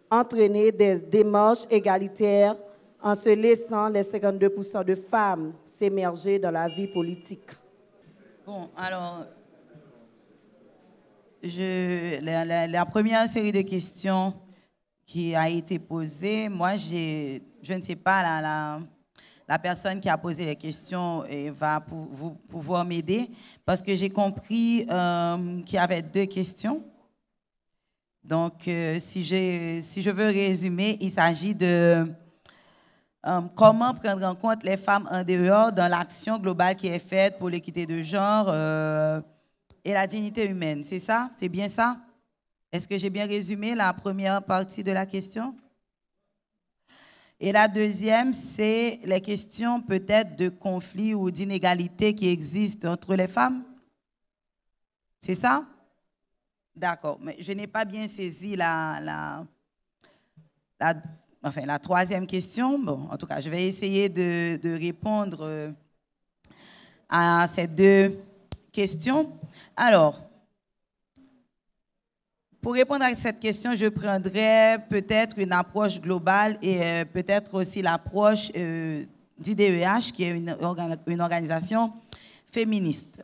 entraîner des démarches égalitaires en se laissant les 52% de femmes s'émerger dans la vie politique? Bon, alors, la première série de questions qui a été posée, moi, je ne sais pas, la personne qui a posé les questions va pouvoir m'aider parce que j'ai compris qu'il y avait 2 questions. Donc, si je veux résumer, il s'agit de comment prendre en compte les femmes en dehors dans l'action globale qui est faite pour l'équité de genre et la dignité humaine. C'est ça? C'est bien ça? Est-ce que j'ai bien résumé la première partie de la question? Et la deuxième, c'est les questions peut-être de conflits ou d'inégalités qui existent entre les femmes. C'est ça? D'accord, mais je n'ai pas bien saisi la troisième question. Bon, en tout cas, je vais essayer de répondre à ces 2 questions. Alors, pour répondre à cette question, je prendrai peut-être une approche globale et peut-être aussi l'approche d'IDEH, qui est une organisation féministe.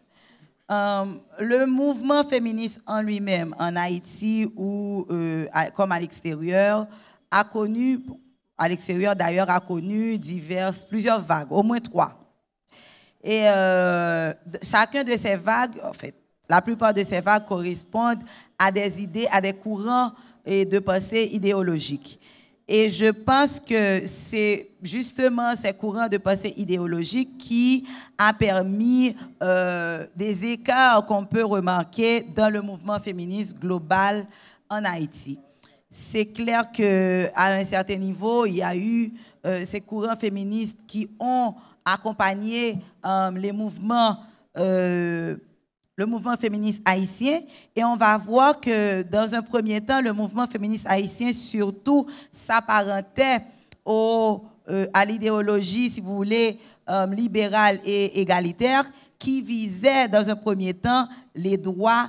Le mouvement féministe en lui-même, en Haïti ou comme à l'extérieur, a connu, à l'extérieur d'ailleurs, a connu plusieurs vagues, au moins 3. Et chacun de ces vagues, en fait, la plupart de ces vagues correspondent à des idées, à des courants de pensée idéologiques. Et je pense que c'est justement ces courants de pensée idéologique qui a permis des écarts qu'on peut remarquer dans le mouvement féministe global en Haïti. c'est clair qu'à un certain niveau, il y a eu ces courants féministes qui ont accompagné le mouvement féministe haïtien. Et on va voir que dans un premier temps, le mouvement féministe haïtien surtout s'apparentait à l'idéologie, si vous voulez, libérale et égalitaire, qui visait dans un premier temps les droits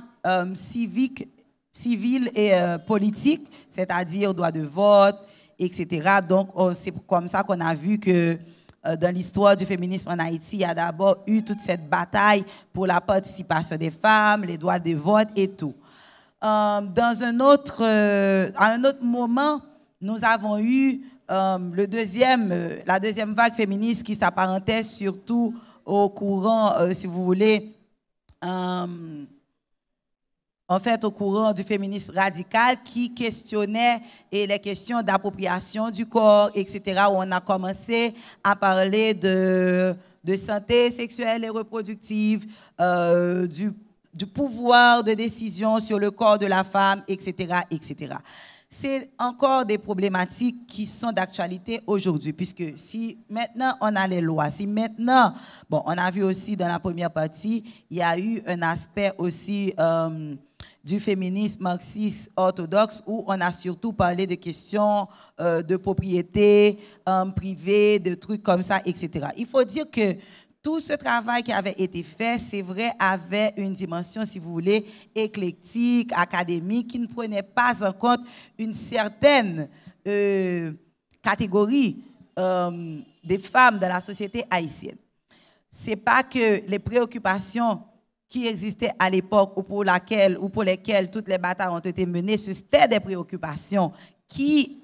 civiques, civils et politiques, c'est-à-dire droit de vote, etc. Donc, c'est comme ça qu'on a vu que dans l'histoire du féminisme en Haïti, il y a d'abord eu toute cette bataille pour la participation des femmes, les droits de vote et tout. À un autre moment, nous avons eu la deuxième vague féministe qui s'apparentait surtout au courant, si vous voulez, en fait, au courant du féminisme radical qui questionnait les questions d'appropriation du corps, etc., où on a commencé à parler de santé sexuelle et reproductive, du pouvoir de décision sur le corps de la femme, etc., etc. C'est encore des problématiques qui sont d'actualité aujourd'hui, puisque si maintenant on a les lois, si maintenant, bon, on a vu aussi dans la première partie, il y a eu un aspect aussi du féminisme marxiste orthodoxe où on a surtout parlé de questions de propriété privée, de trucs comme ça, etc. Il faut dire que tout ce travail qui avait été fait, c'est vrai, avait une dimension, si vous voulez, éclectique, académique, qui ne prenait pas en compte une certaine catégorie des femmes dans la société haïtienne. Ce n'est pas que les préoccupations qui existaient à l'époque ou pour lesquelles toutes les batailles ont été menées, c'était des préoccupations qui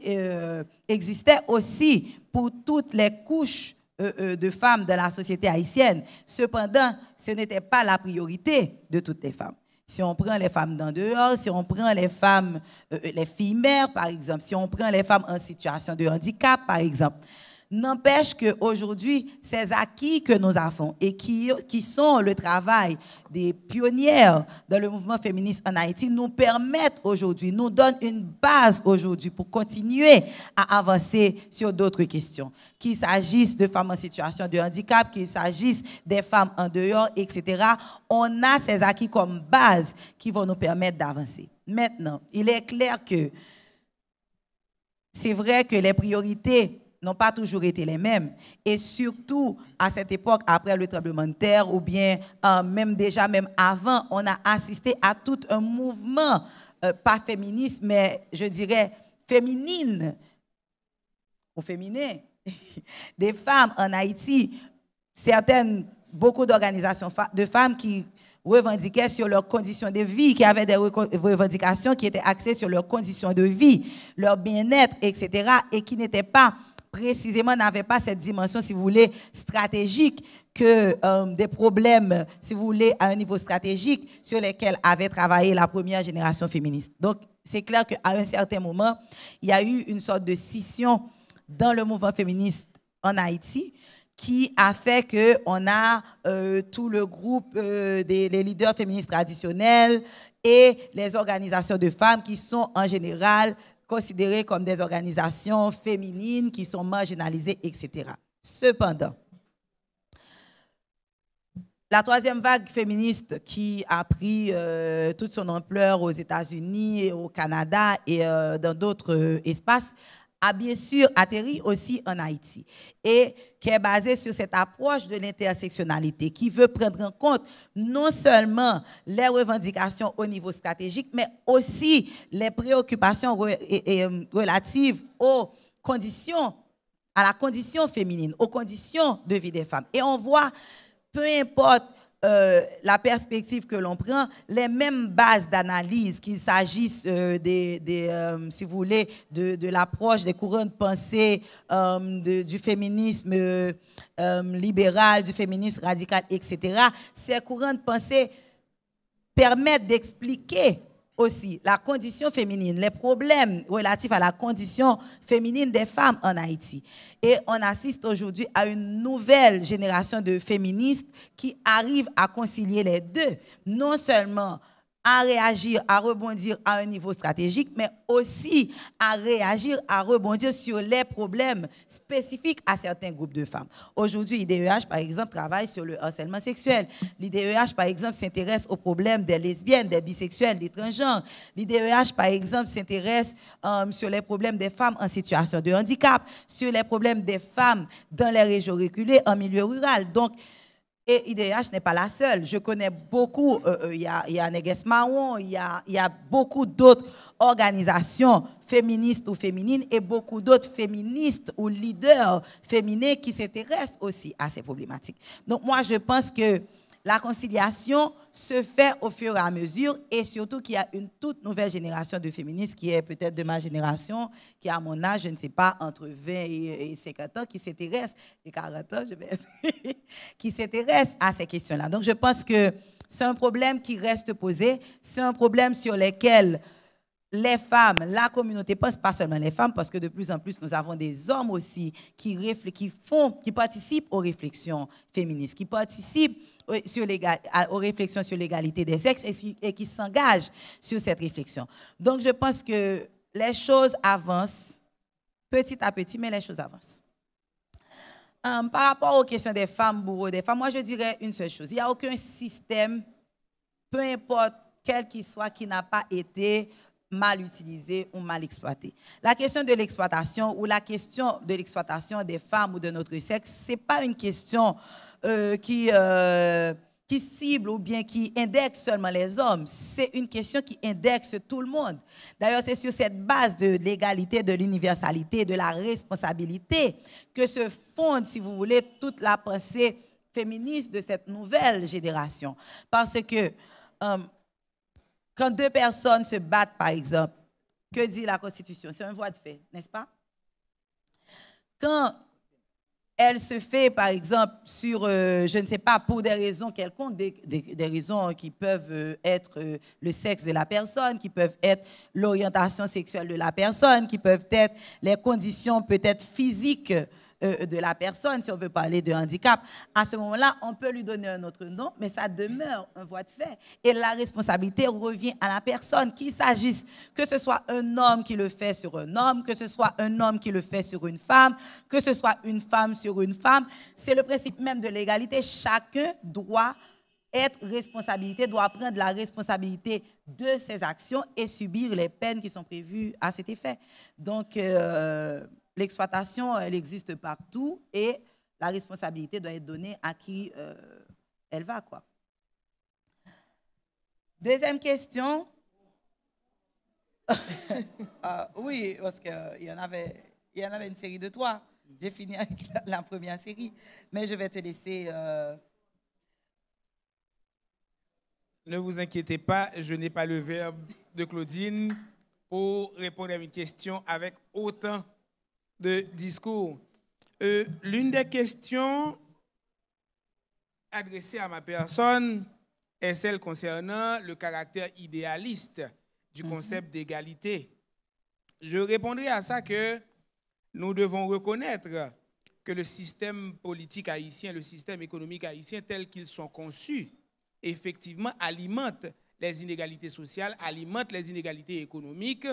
existaient aussi pour toutes les couches de femmes de la société haïtienne. Cependant, ce n'était pas la priorité de toutes les femmes. Si on prend les femmes d'en dehors, si on prend les femmes, les filles mères, par exemple, si on prend les femmes en situation de handicap, par exemple, n'empêche qu'aujourd'hui, ces acquis que nous avons et qui sont le travail des pionnières dans le mouvement féministe en Haïti nous permettent aujourd'hui, nous donnent une base aujourd'hui pour continuer à avancer sur d'autres questions. Qu'il s'agisse de femmes en situation de handicap, qu'il s'agisse des femmes en dehors, etc. On a ces acquis comme base qui vont nous permettre d'avancer. Maintenant, il est clair que c'est vrai que les priorités n'ont pas toujours été les mêmes. Et surtout, à cette époque, après le tremblement de terre, ou bien même avant, on a assisté à tout un mouvement, pas féministe, mais je dirais féminine, ou féminin, des femmes en Haïti, beaucoup d'organisations de femmes qui revendiquaient sur leurs conditions de vie, qui avaient des revendications qui étaient axées sur leurs conditions de vie, leur bien-être, etc., et qui n'étaient pas précisément, n'avait pas cette dimension, si vous voulez, stratégique, que des problèmes, si vous voulez, à un niveau stratégique sur lesquels avait travaillé la première génération féministe. Donc, c'est clair qu'à un certain moment, il y a eu une sorte de scission dans le mouvement féministe en Haïti qui a fait qu'on a tout le groupe des leaders féministes traditionnels et les organisations de femmes qui sont en général considérées comme des organisations féminines qui sont marginalisées, etc. Cependant, la troisième vague féministe qui a pris toute son ampleur aux États-Unis, au Canada et dans d'autres espaces a bien sûr atterri aussi en Haïti et qui est basée sur cette approche de l'intersectionnalité qui veut prendre en compte non seulement les revendications au niveau stratégique, mais aussi les préoccupations relatives aux conditions, à la condition féminine, aux conditions de vie des femmes. Et on voit, peu importe la perspective que l'on prend, les mêmes bases d'analyse, qu'il s'agisse si vous voulez, de l'approche des courants de pensée du féminisme libéral, du féminisme radical, etc. Ces courants de pensée permettent d'expliquer aussi la condition féminine, les problèmes relatifs à la condition féminine des femmes en Haïti. Et on assiste aujourd'hui à une nouvelle génération de féministes qui arrivent à concilier les deux, non seulement à réagir, à rebondir à un niveau stratégique, mais aussi à réagir, à rebondir sur les problèmes spécifiques à certains groupes de femmes. Aujourd'hui, l'IDEH, par exemple, travaille sur le harcèlement sexuel. L'IDEH, par exemple, s'intéresse aux problèmes des lesbiennes, des bisexuels, des transgenres. L'IDEH, par exemple, s'intéresse sur les problèmes des femmes en situation de handicap, sur les problèmes des femmes dans les régions reculées, en milieu rural. Donc, et IDEH n'est pas la seule. Je connais beaucoup, il y a Neges Marron, il y a beaucoup d'autres organisations féministes ou féminines et beaucoup d'autres féministes ou leaders féminins qui s'intéressent aussi à ces problématiques. Donc moi, je pense que la conciliation se fait au fur et à mesure et surtout qu'il y a une toute nouvelle génération de féministes qui est peut-être de ma génération, qui à mon âge, je ne sais pas, entre 20 et 50 ans, qui s'intéresse, et 40 ans, qui s'intéresse à ces questions-là. Donc je pense que c'est un problème qui reste posé, c'est un problème sur lequel les femmes, la communauté, pas seulement les femmes, parce que de plus en plus, nous avons des hommes aussi qui participent aux réflexions féministes, qui participent aux réflexions sur l'égalité des sexes et qui s'engagent sur cette réflexion. Donc, je pense que les choses avancent petit à petit, mais les choses avancent. Par rapport aux questions des femmes, bourreaux des femmes, moi, je dirais une seule chose. Il n'y a aucun système, peu importe quel qu'il soit, qui n'a pas été mal utilisé ou mal exploité. La question de l'exploitation ou la question de l'exploitation des femmes ou de notre sexe, ce n'est pas une question qui cible ou bien qui indexe seulement les hommes. C'est une question qui indexe tout le monde. D'ailleurs, c'est sur cette base de l'égalité, de l'universalité, de la responsabilité que se fonde, si vous voulez, toute la pensée féministe de cette nouvelle génération. Parce que quand deux personnes se battent, par exemple, que dit la Constitution? C'est un voie de fait, n'est-ce pas? Quand elle se fait, par exemple, sur, je ne sais pas, pour des raisons quelconques, des raisons qui peuvent être le sexe de la personne, qui peuvent être l'orientation sexuelle de la personne, qui peuvent être les conditions peut-être physiques de la personne, si on veut parler de handicap, à ce moment-là, on peut lui donner un autre nom, mais ça demeure un voie de fait. Et la responsabilité revient à la personne, qu'il s'agisse que ce soit un homme qui le fait sur un homme, que ce soit un homme qui le fait sur une femme, que ce soit une femme sur une femme. C'est le principe même de l'égalité. Chacun doit être responsabilité, doit prendre la responsabilité de ses actions et subir les peines qui sont prévues à cet effet. Donc, l'exploitation, elle existe partout et la responsabilité doit être donnée à qui elle va, quoi. Deuxième question. Oui, parce qu'il y en avait une série de 3. J'ai fini avec la première série, mais je vais te laisser... Ne vous inquiétez pas, je n'ai pas le verbe de Claudine pour répondre à une question avec autant de discours. L'une des questions adressées à ma personne est celle concernant le caractère idéaliste du concept d'égalité. Je répondrai à ça que nous devons reconnaître que le système politique haïtien, le système économique haïtien tel qu'ils sont conçus, effectivement alimente les inégalités sociales, alimente les inégalités économiques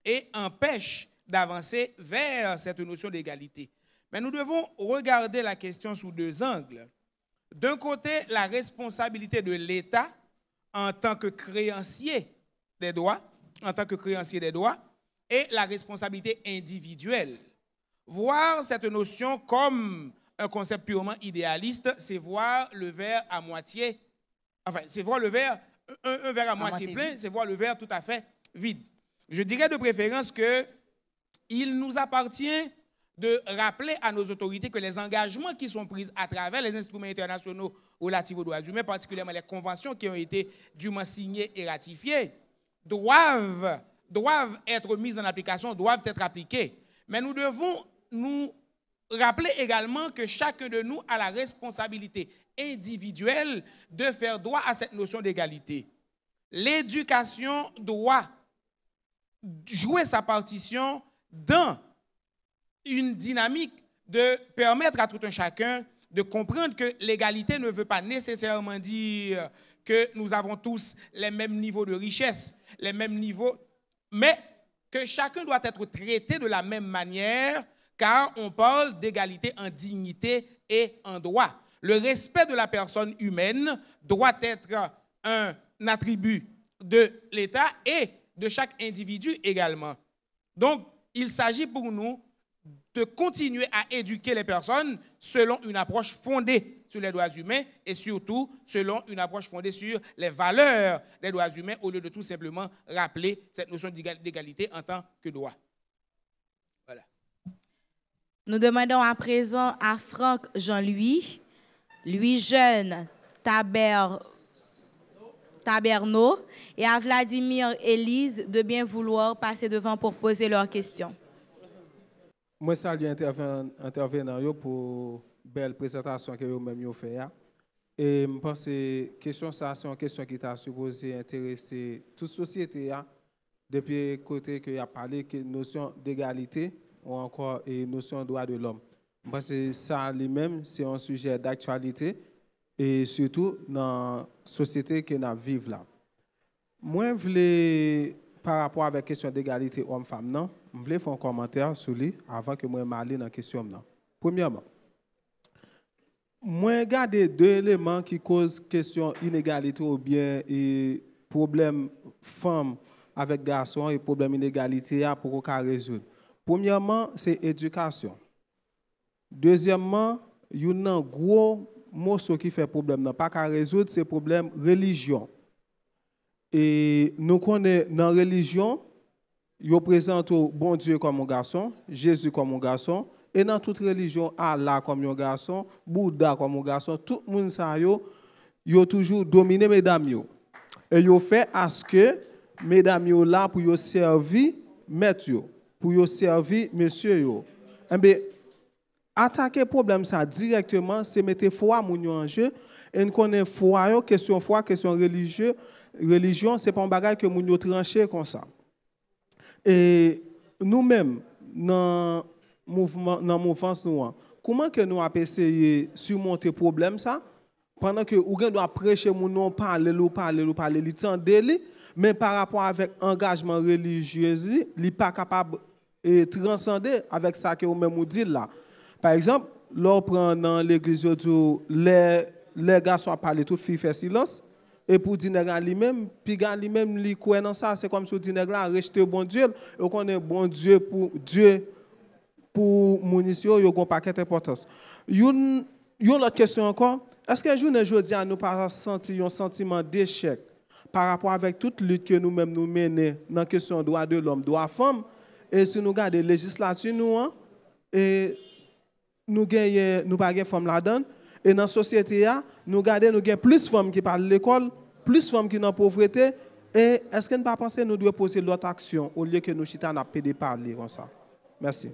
et empêche d'avancer vers cette notion d'égalité. Mais nous devons regarder la question sous 2 angles. D'un côté, la responsabilité de l'État en tant que créancier des droits, et la responsabilité individuelle. Voir cette notion comme un concept purement idéaliste, c'est voir le verre à moitié, enfin, c'est voir le verre, un verre à moitié plein, c'est voir le verre tout à fait vide. Je dirais de préférence que il nous appartient de rappeler à nos autorités que les engagements qui sont pris à travers les instruments internationaux relatifs aux droits humains, particulièrement les conventions qui ont été dûment signées et ratifiées, doivent être mises en application, doivent être appliquées. Mais nous devons nous rappeler également que chacun de nous a la responsabilité individuelle de faire droit à cette notion d'égalité. L'éducation doit jouer sa partition dans une dynamique de permettre à tout un chacun de comprendre que l'égalité ne veut pas nécessairement dire que nous avons tous les mêmes niveaux de richesse, les mêmes niveaux, mais que chacun doit être traité de la même manière, car on parle d'égalité en dignité et en droit. Le respect de la personne humaine doit être un attribut de l'État et de chaque individu également. Donc, il s'agit pour nous de continuer à éduquer les personnes selon une approche fondée sur les droits humains et surtout selon une approche fondée sur les valeurs des droits humains au lieu de tout simplement rappeler cette notion d'égalité en tant que droit. Voilà. Nous demandons à présent à Franck Jean-Louis, Louis Jeune Taberneau et à Vladimir Élise de bien vouloir passer devant pour poser leurs questions. Moi, salue intervenant pour belle présentation que vous-même avez fait. Et je pense que question ça, c'est une question qui t'a supposé intéresser toute société depuis le côté qu'il a parlé de notion d'égalité ou encore une notion de droit de l'homme. Je pense que ça lui-même, c'est un sujet d'actualité et surtout dans la société que nous vivons là. Moi, je voulais, par rapport à la question d'égalité homme-femme, je voulais faire un commentaire sur lui avant que je m'aille dans la question. Premièrement, moi, regarde deux éléments qui causent question inégalité ou bien problème femme avec garçon et problème inégalité pour qu'on résoudre. Premièrement, c'est éducation. Deuxièmement, il y a un gros morceau qui fait problème, pas qu'à résoudre, c'est le problème religion. Et nous connaissons dans la religion, ils présentent bon Dieu comme un garçon, Jésus comme un garçon, et dans toute religion, Allah comme un garçon, Bouddha comme un garçon, tout le monde a toujours dominé mesdames. Et ils fait à ce que mesdames là pour servir maître, pour servir monsieur. Eh bien, attaquer le problème ça directement, c'est mettre foi en jeu. Et nous connaissons foi, question religion, ce n'est pas un bagage que nous tranché comme ça. Et nous-mêmes, dans la mouvance, comment que nous avons essayé de surmonter le problème ça? Pendant que nous doit prêcher, nous parler, mais par rapport avec l'engagement religieux, il n'est pas capable de transcender avec ça que vous-même dites là. Par exemple, lorsqu'on prend dans l'église, les garçons parlent, toutes les filles font silence. Et pour Dinègre lui-même, puis lui-même, il croit dans ça. C'est comme si Dinègre a rejeté bon Dieu. Et on est bon Dieu pour munitions, il y a un paquet d'importance. Il y a une autre question encore. Est-ce que aujourd'hui, nous pas senti un sentiment d'échec par rapport avec toute lutte que nous-mêmes nous menons dans la question de droit de l'homme, droit de la femme? Et si nous regardons la législature, et nous n'avons pas de femmes là-dedans. Et dans la société, nous avons plus de femmes qui parlent de l'école, plus de femmes qui sont dans la pauvreté. Et est-ce que nous ne pas penser que nous devons poser l'autre action au lieu que nous chita n'a pas de parler comme ça? Merci.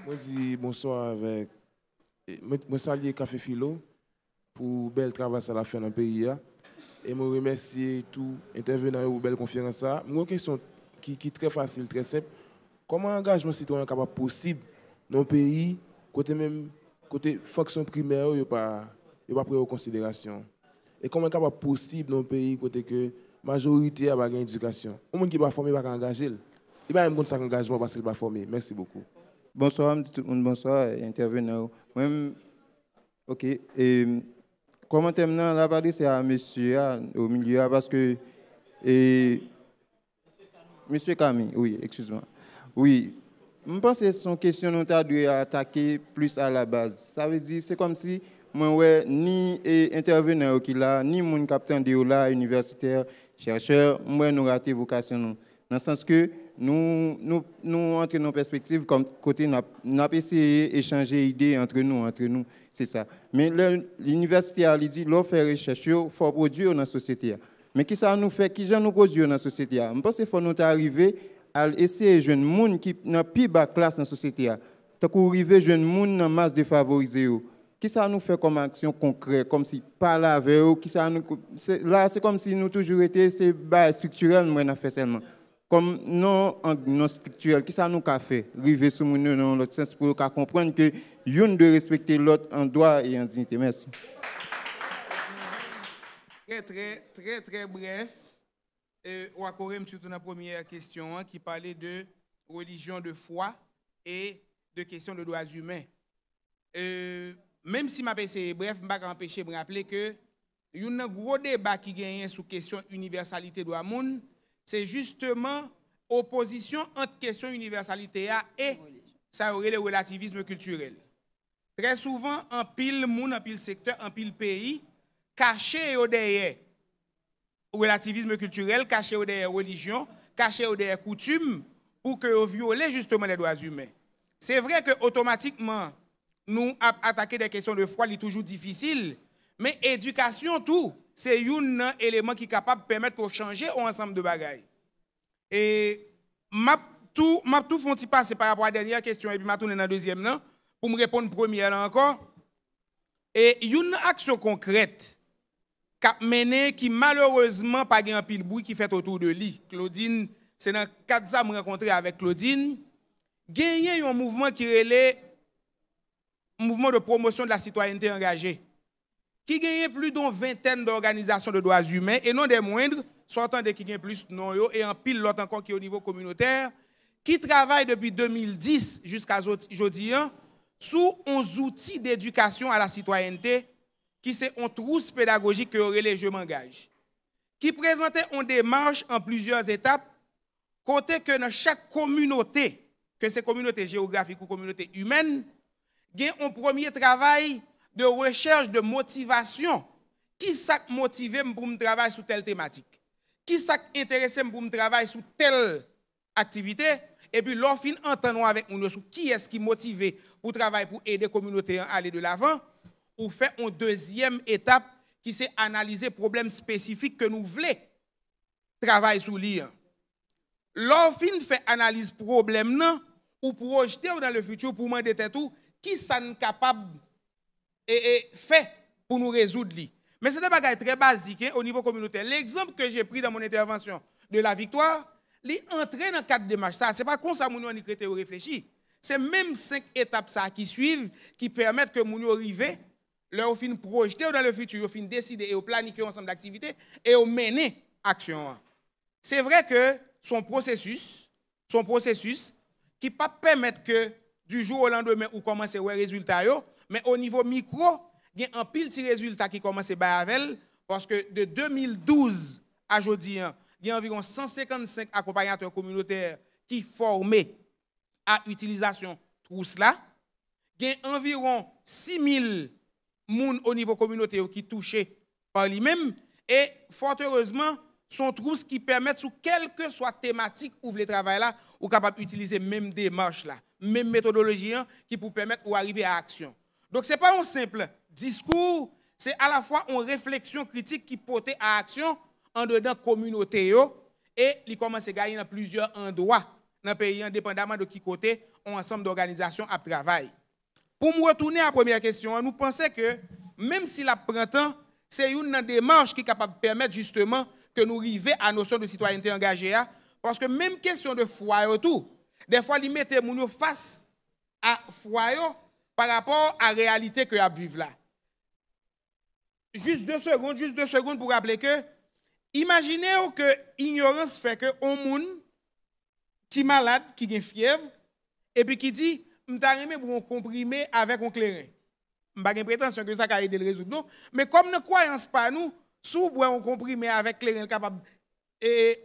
Moi, je dis bonsoir avec. Moi, salue Café Philo pour le bel travail à la fin dans le pays. Et je remercie tous les intervenants pour la belle conférence. Moi, une question qui est très facile, très simple. Comment l'engagement citoyen est capable possible dans le pays, côté fonction primaire, il n'y a pas pris en considération? Et comment est capable possible dans le pays, côté que la majorité a une éducation? Le monde qui n'est pas formé va engager. Il va même ça engagement parce qu'il n'est pas formé. Merci beaucoup. Bonsoir tout le monde, bonsoir intervenant. Ok. Et comment terminant la parole, c'est à monsieur au milieu parce que monsieur Camille, oui, excuse-moi. Oui, je pense que c'est une question dont on doit attaquer plus à la base. Ça veut dire c'est comme si moi ni intervenant qui là, ni mon capitaine de là, universitaire, chercheur, moi nous raté vocation nous. Dans le sens que nous entrons dans perspective comme côté n'a pas essayé d'échanger idées entre nous, c'est ça. Mais l'université a dit l'on fait recherche, il faut produire dans la société. Mais qui ça nous fait, qui nous produire dans la société? Je pense qu'il faut nous arriver à essayer de jeunes gens qui n'ont plus bas classe dans la société. Tant qu'on arrive jeunes gens dans masse défavorisée. Qui ça nous fait comme action concrète, comme si parler avec eux, qui ça nous là c'est comme si nous toujours été c'est bas structurel moi n'a fait seulement. Comme non structurel, qui ça nous a fait arriver sur nous dans l'autre sens pour comprendre que une de respecter l'autre en droit et en dignité. Merci. Très bref. On va corriger surtout dans la première question qui parlait de religion, de foi et de questions de droits humains. Même si ma PC bref, je ne vais pas empêcher de me rappeler que il y a un gros débat qui gagne sur question universalité de l'amour, c'est justement opposition entre question universalité et ça aurait le relativisme culturel. Très souvent, en pile monde, en pile secteur, en pile pays, caché derrière relativisme culturel, caché derrière religion, caché derrière coutume, pour que violer justement les droits humains. C'est vrai que automatiquement, nous attaquer des questions de foi, c'est toujours difficile, mais éducation tout, c'est un élément qui est capable de permettre qu'on change un ensemble de bagailles. Et m'a tout font passer par rapport à la dernière question et puis m'a tourné dans la deuxième là pour me répondre première là encore. Et une action concrète qu'a mené qui malheureusement pas un pile bruit qui fait autour de lui. Claudine, c'est dans 4 ans me rencontrer avec Claudine, gagné un mouvement qui relait mouvement de promotion de la citoyenneté engagée qui gagne plus d'une vingtaine d'organisations de droits humains et non des moindres, sortant de qui gagne plus non yo et en pile l'autre encore qui est au niveau communautaire qui travaille depuis 2010 jusqu'à aujourd'hui sous 11 outils d'éducation à la citoyenneté qui c'est une trousse pédagogique que les Je m'engage qui présentait une démarche en plusieurs étapes côté que dans chaque communauté que c'est communauté géographique ou communauté humaine il y a un premier travail de recherche de motivation. Qui ça motive pour me travailler sur telle thématique? Qui ça intéresse pour me travailler sur telle activité? Et puis, l'on fin entendons avec nous sur qui est-ce qui motive pour travailler pour aider la communauté à aller de l'avant, ou fait une deuxième étape qui c'est analyser problèmes spécifiques que nous voulons travailler sur lui. L'on fin fait analyse problème ou projeter dans le futur pour demander tout qui ça n'est capable et fait pour nous résoudre. Mais c'est des bagages très basiques au niveau communautaire. L'exemple que j'ai pris dans mon intervention de la victoire, l'entrée dans 4 démarches, ça, c'est pas comme ça que nous avons réfléchi. C'est même 5 étapes ça qui suivent, qui permettent que nous arrivions, leur fin projeter dans le futur, fin décider et planifier ensemble d'activités et mener action. C'est vrai que son processus qui ne peut pas permettre que du jour au lendemain, ou commencer à voir les résultats, mais au niveau micro, il y a un pile de résultats qui commencent à avec parce que de 2012 à aujourd'hui, il y a environ 155 accompagnateurs communautaires qui formés à l'utilisation trousse là. Il y a environ 6000 personnes au niveau communautaire qui touchés par lui-même et fort heureusement, son trousse qui permettent, sous quelle que soit thématique où vous travaillez là, ou capable d'utiliser même démarche là, même méthodologie qui pour permettre d'arriver à l'action. Donc, ce n'est pas un simple discours, c'est à la fois une réflexion critique qui porte à l'action en dedans de la communauté et il commence à gagner dans plusieurs endroits dans le pays, indépendamment de qui côté, un ensemble d'organisations à travail. Pour me retourner à la première question, nous pensons que même si la printemps, c'est une démarche qui est capable de permettre justement que nous arrivions à la notion de citoyenneté engagée, parce que même question de foi et tout, des fois, ils mettent les gens face à foi par rapport à la réalité que vous vivez là. Juste 2 secondes pour rappeler que, imaginez que l'ignorance fait que un monde qui est malade, qui a fièvre, et puis qui dit, je vais vous comprimer avec un clairin. Je n'ai pas prétention que ça va aider le résoudre, non. Mais comme nous ne croyons pas, nous, si vous pouvez comprimer avec clairin capable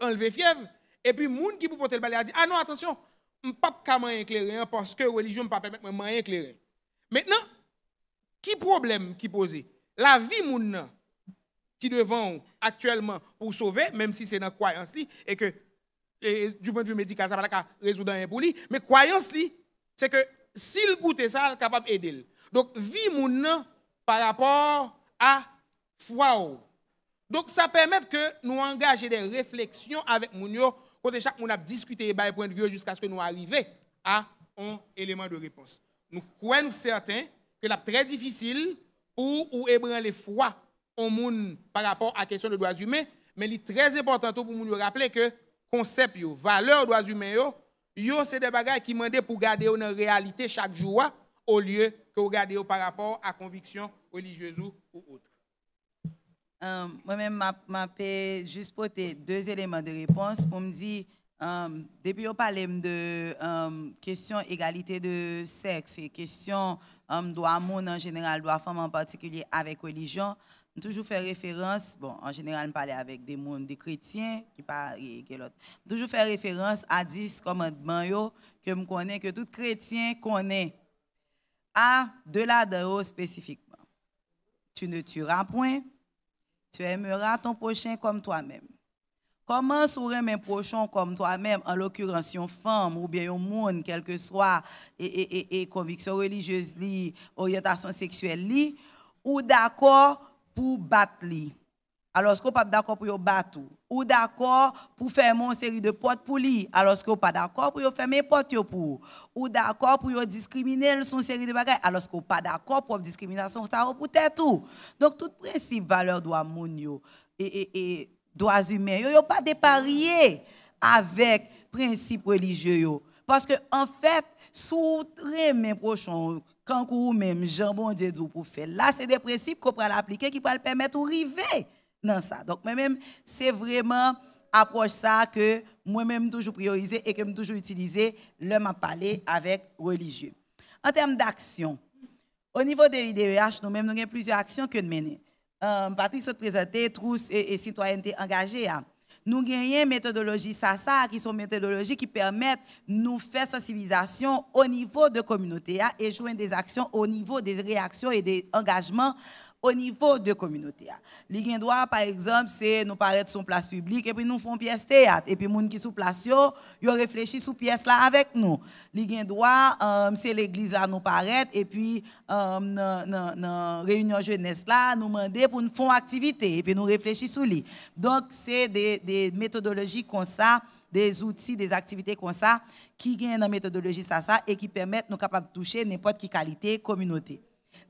d'enlever fièvre, et puis les gens qui peut porter le balai a dit, ah non, attention, je ne peux pas m'en éclairer parce que la religion ne peut pas permettre de m'en éclairer. Maintenant, qui problème qui pose? La vie moun qui devant actuellement pour sauver, même si c'est dans la croyance et que du point de vue médical, ça va pas résoudre rien pour lui, mais croyance c'est que s'il goûte ça, il est capable d'aider. Donc, vie moun par rapport à foi. Donc, ça permet que nous engager des réflexions avec moun yo, quand chaque moun a discuté par point de vue jusqu'à ce que nous arrivions à un élément de réponse. Nous croyons certains que c'est très difficile pour ébranler foi au monde par rapport à la question des droits humains, mais il est très important pour nous rappeler que concept, valeur droits humains, c'est des bagages qui demandent pour garder une réalité chaque jour au lieu que vous gardez par rapport à conviction religieuse ou autre. Moi-même, je juste porter 2 éléments de réponse pour me dire, depuis on parlait de question égalité de sexe et question droit monde en général, droit femme en particulier avec religion, toujours fait référence, bon, en général, on parle avec des mondes, des chrétiens, qui parlent, et l'autre. Toujours fait référence à 10 commandements que je connais, que tout chrétien connaît. À de là-dedans spécifiquement. Tu ne tueras point, tu aimeras ton prochain comme toi-même. Comment saurais un prochain comme toi-même, en l'occurrence une femme ou bien un monde, quelle que soit et conviction religieuse, orientation sexuelle, ou d'accord pour battre li. Alors qu'on pas d'accord pour battre ou d'accord pour faire une série de portes pour lui alors qu'on pas d'accord pour fermer porte pour ou d'accord pour discriminer son série de bagages alors qu'on pas d'accord pour discrimination ça pour tout. Donc tout principe valeur droit moun et droits humains yo pas déparié avec principe religieux yo parce que en fait sous mes prochains quand ou même jambon Dieu pour faire là c'est des principes qu'on peut l'appliquer qui peuvent permettre de arriver dans ça. Donc moi-même c'est vraiment approche ça que moi-même toujours prioriser et que me toujours utiliser le m'a parler avec religieux. En termes d'action, au niveau de l'IDEH, nous-mêmes nous avons plusieurs actions que nous menons. Patrick s'est présenté trousse et citoyenneté engagée. Nous gagnons une méthodologie SASA qui sont méthodologies qui permettent nous faire sensibilisation au niveau de communauté et jouer des actions au niveau des réactions et des engagements au niveau de communauté. Les droit par exemple, c'est nous paraître sur place publique et puis nous font pièce théâtre et puis moun qui sous place yo réfléchit sous pièce là avec nous. Les droit c'est l'église là nous paraître et puis dans réunion jeunesse là nous demander pour nous faire activité et puis nous réfléchir sous lui. Donc c'est des méthodologies comme ça, des outils, des activités comme ça qui gagnent dans méthodologie ça et qui permettent nous capables de toucher n'importe quelle qualité communauté.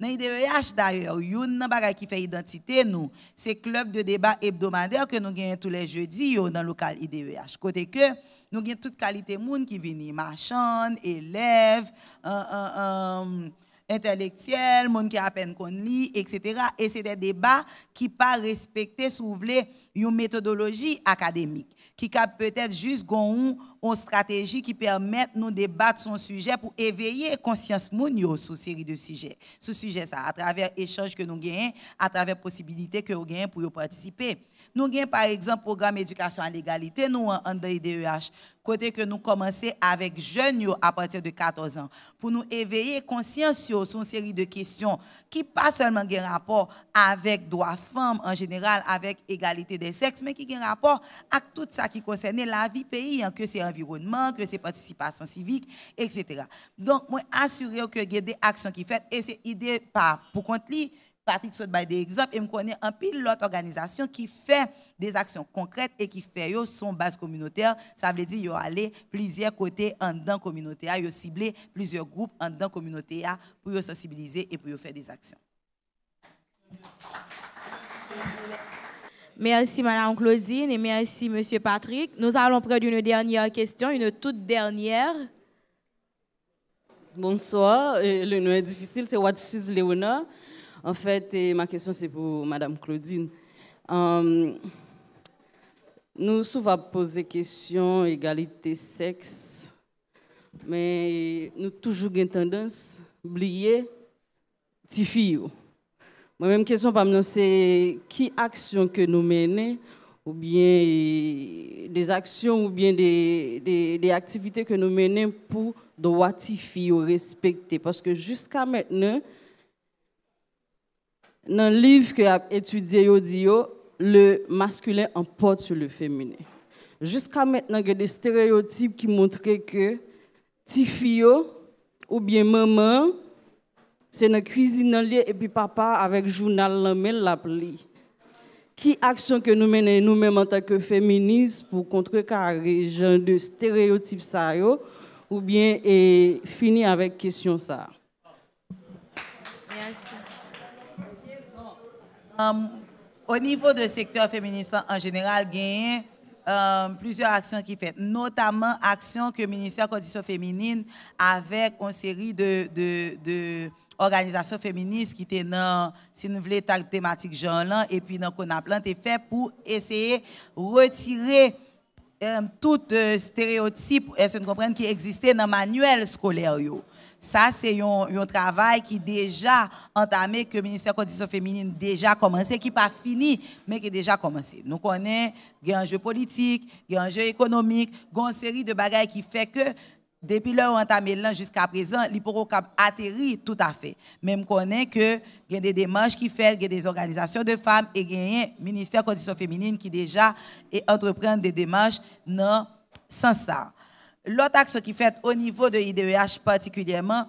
Dans l'IDEH d'ailleurs, une bagay qui fait identité nous, c'est club de débat hebdomadaire que nous gagnons tous les jeudis dans le local IDEH. Côté que nous gagnons toute qualité monde qui viennent, marchand, élèves, intellectuels, monde qui a à peine connu, etc. Et c'est des débats qui pas respecter souvent une méthodologie académique qui cap peut-être juste une stratégie qui permet nous débattre son sujet pour éveiller conscience moun sur série de sujets. Ce sujet ça à travers échanges que nous gagnons, à travers possibilités que nous gagnons pour y participer. Nous gagnons par exemple programme éducation à l'égalité nous en IDEH côté que nous commençons avec jeunes à partir de 14 ans pour nous éveiller conscience sur une série de questions qui pas seulement ont rapport avec droits femmes en général avec égalité des sexes mais qui ont rapport avec tout ça qui concerne la vie pays que c'est environnement que c'est participation civique etc. Donc moi assurer que il y a des actions qui faites et c'est idée pas pour compte li Patrick saute by des exemples et me connaît un pile l'autre organisation qui fait des actions concrètes et qui fait son base communautaire. Ça veut dire yo aller plusieurs côtés en dedans communautaire, yo cibler plusieurs groupes en dedans communautaire pour yo sensibiliser et pour yo faire des actions. Merci Madame Claudine et merci Monsieur Patrick. Nous allons prendre une dernière question, une toute dernière. Bonsoir, le nom est difficile, c'est Watsus Léona. En fait, ma question c'est pour Madame Claudine. Nous souvent poser question égalité sexe, mais nous toujours une tendance à oublier les filles. Moi-même question par moi c'est qui action que nous menons ou bien des actions ou bien des activités que nous menons pour droit des filles respecter parce que jusqu'à maintenant dans le livre que a étudié le masculin emporte sur le féminin. Jusqu'à maintenant, il y a des stéréotypes qui montrent que ti fille ou bien maman c'est dans la cuisine et puis papa avec journal la pli. Qui action que nous menons nous-mêmes en tant que féministes pour contrecarrer genre de stéréotypes ça ou bien finir avec question ça. Merci. Au niveau du secteur féministe en général, il y a plusieurs actions qui sont faites, notamment actions que le ministère de la Condition féminine avec une série de organisation féministe qui était dans, si nous voulons, thématique genre là, et puis dans qu'on a planté fait pour essayer de retirer tout stéréotype, est-ce que vous comprenez, qui existait dans le manuel scolaire. Ça, c'est un travail qui est déjà entamé, que le ministère de la Condition féminine a déjà commencé, qui n'est pas fini, mais qui a déjà commencé. Nous connaissons, il y a un jeu politique, il y a un jeu économique, il y a une série de bagages qui fait que depuis l'heure où on entamé là jusqu'à présent, il peut atterrir tout à fait. Même connaît que il y a des démarches qui fait, il y a des organisations de femmes et il y a un ministère de la Condition féminine qui déjà entreprend des démarches dans ce sens-là. L'autre action qui fait au niveau de l'IDEH particulièrement,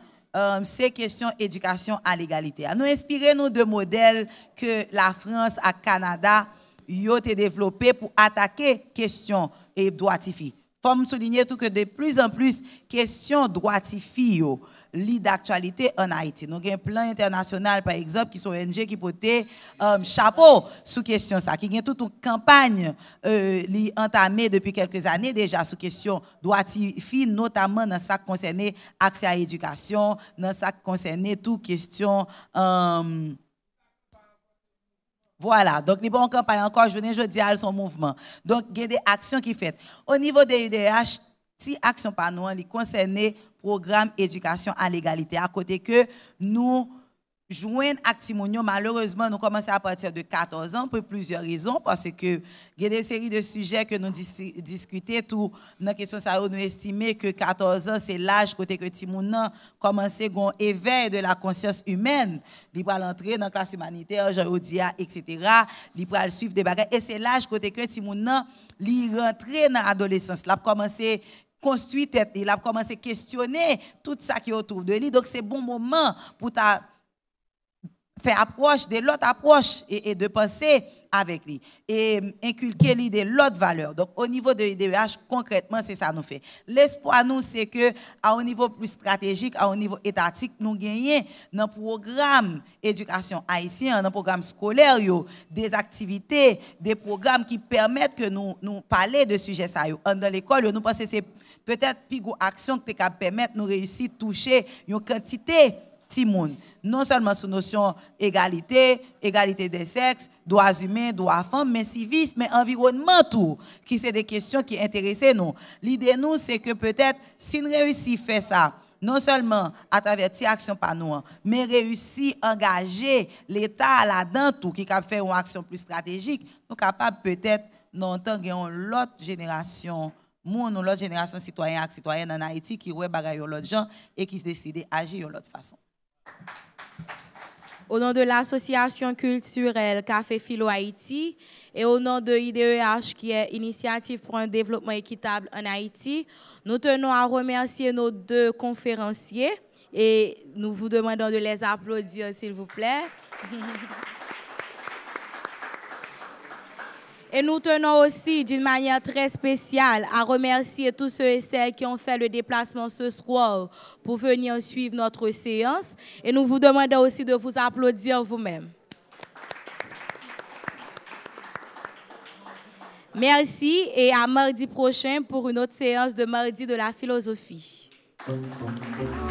c'est question éducation à l'égalité. Nous inspirons de modèles que la France et le Canada ont développés pour attaquer question et droits de filles. Il faut souligner tout que de plus en plus, question droits de filles lit d'actualité en Haïti. Nous avons un plan international, par exemple, qui sont ONG qui portent chapeau sous question ça, qui ont toute une campagne entamée depuis quelques années déjà sous question droits de filles, notamment dans ce qui concerne accès à l'éducation, dans ce qui concerne toute question. Voilà, donc les bonnes campagnes encore, je dis à son mouvement. Donc, il y a des actions qui sont faites. Au niveau des UDH, si action par nous, les concernés programme éducation à l'égalité. À côté que nous joignons Actimonio, malheureusement, nous commençons à partir de 14 ans pour plusieurs raisons, parce que il y a des séries de sujets que nous discutons, tout dans la question ça, nous estimons que 14 ans, c'est l'âge côté que Timounan commence à éveil de la conscience humaine. Il va l'entrer dans la classe humanitaire, Jean-Odia, etc. Il va suivre des bagages. Et c'est l'âge côté que Timounan, il rentre dans l'adolescence. Il a commencé construire tête, il a commencé à questionner tout ça qui est autour de lui. Donc, c'est bon moment pour faire approche de l'autre approche et de penser avec lui et inculquer lui de l'autre valeur. Donc, au niveau de l'IDEH, concrètement, c'est ça nous fait. L'espoir, nous, c'est que à un niveau plus stratégique, à un niveau étatique, nous gagnons dans le programme éducation haïtien, dans le programme scolaire, des activités, des programmes qui permettent que nous parler de sujets ça. Dans l'école, nous pensons que c'est peut-être plus une action qui permet de nous réussir à toucher une quantité de monde. Non seulement sous notion égalité, égalité des sexes, droits humains, droits femmes, mais civisme, mais environnement tout, qui c'est des questions qui intéressent nous. L'idée nous, c'est que peut-être si nous réussissons à faire ça, non seulement à travers ces actions par nous, mais réussir à engager l'État là-dedans tout, qui a fait une action plus stratégique, nous sommes capables peut-être d'entendre l'autre génération. Nous, l'autre génération citoyenne et citoyenne en Haïti qui ouais bagaille l'autre gens et qui décide d'agir de l'autre façon. Au nom de l'association culturelle Café Philo Haïti et au nom de IDEH qui est Initiative pour un développement équitable en Haïti, nous tenons à remercier nos deux conférenciers et nous vous demandons de les applaudir s'il vous plaît. Et nous tenons aussi d'une manière très spéciale à remercier tous ceux et celles qui ont fait le déplacement ce soir pour venir suivre notre séance. Et nous vous demandons aussi de vous applaudir vous-même. Merci et à mardi prochain pour une autre séance de mardi de la philosophie.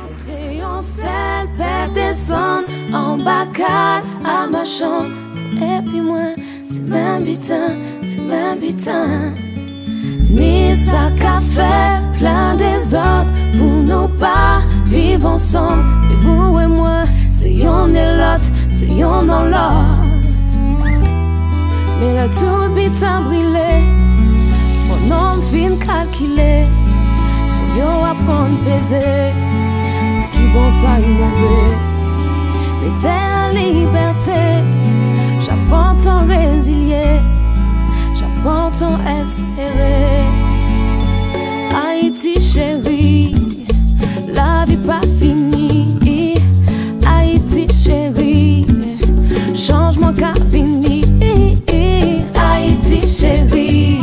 C'est un seul père descend en bacal à ma chambre et puis moi c'est même bitin ni ça qu'a fait plein des autres pour nous pas vivre ensemble et vous et moi c'est yon et l'autre c'est yon dans l'autre mais là tout bitin brûlé faut non fin calculer faut yo apprendre peser ce qui bon ça est mauvais mais t'es en liberté. J'apprends ton résilier, j'apprends ton espérer. Haïti chérie, la vie pas finie. Haïti chérie, changement qu'a fini. Haïti chérie,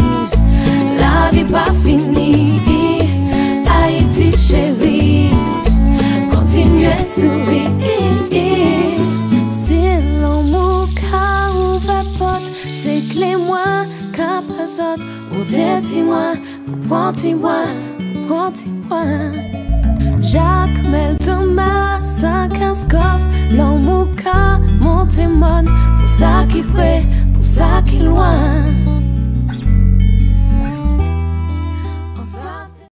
la vie pas finie. Haïti chérie, continue à sourire. Clé-moi, capasot, ou dis-moi, prends-moi. Jacques Mel Thomas, 5 coffre, L'amour qu'a monté mon, pour ça qui près, pour ça qui loin.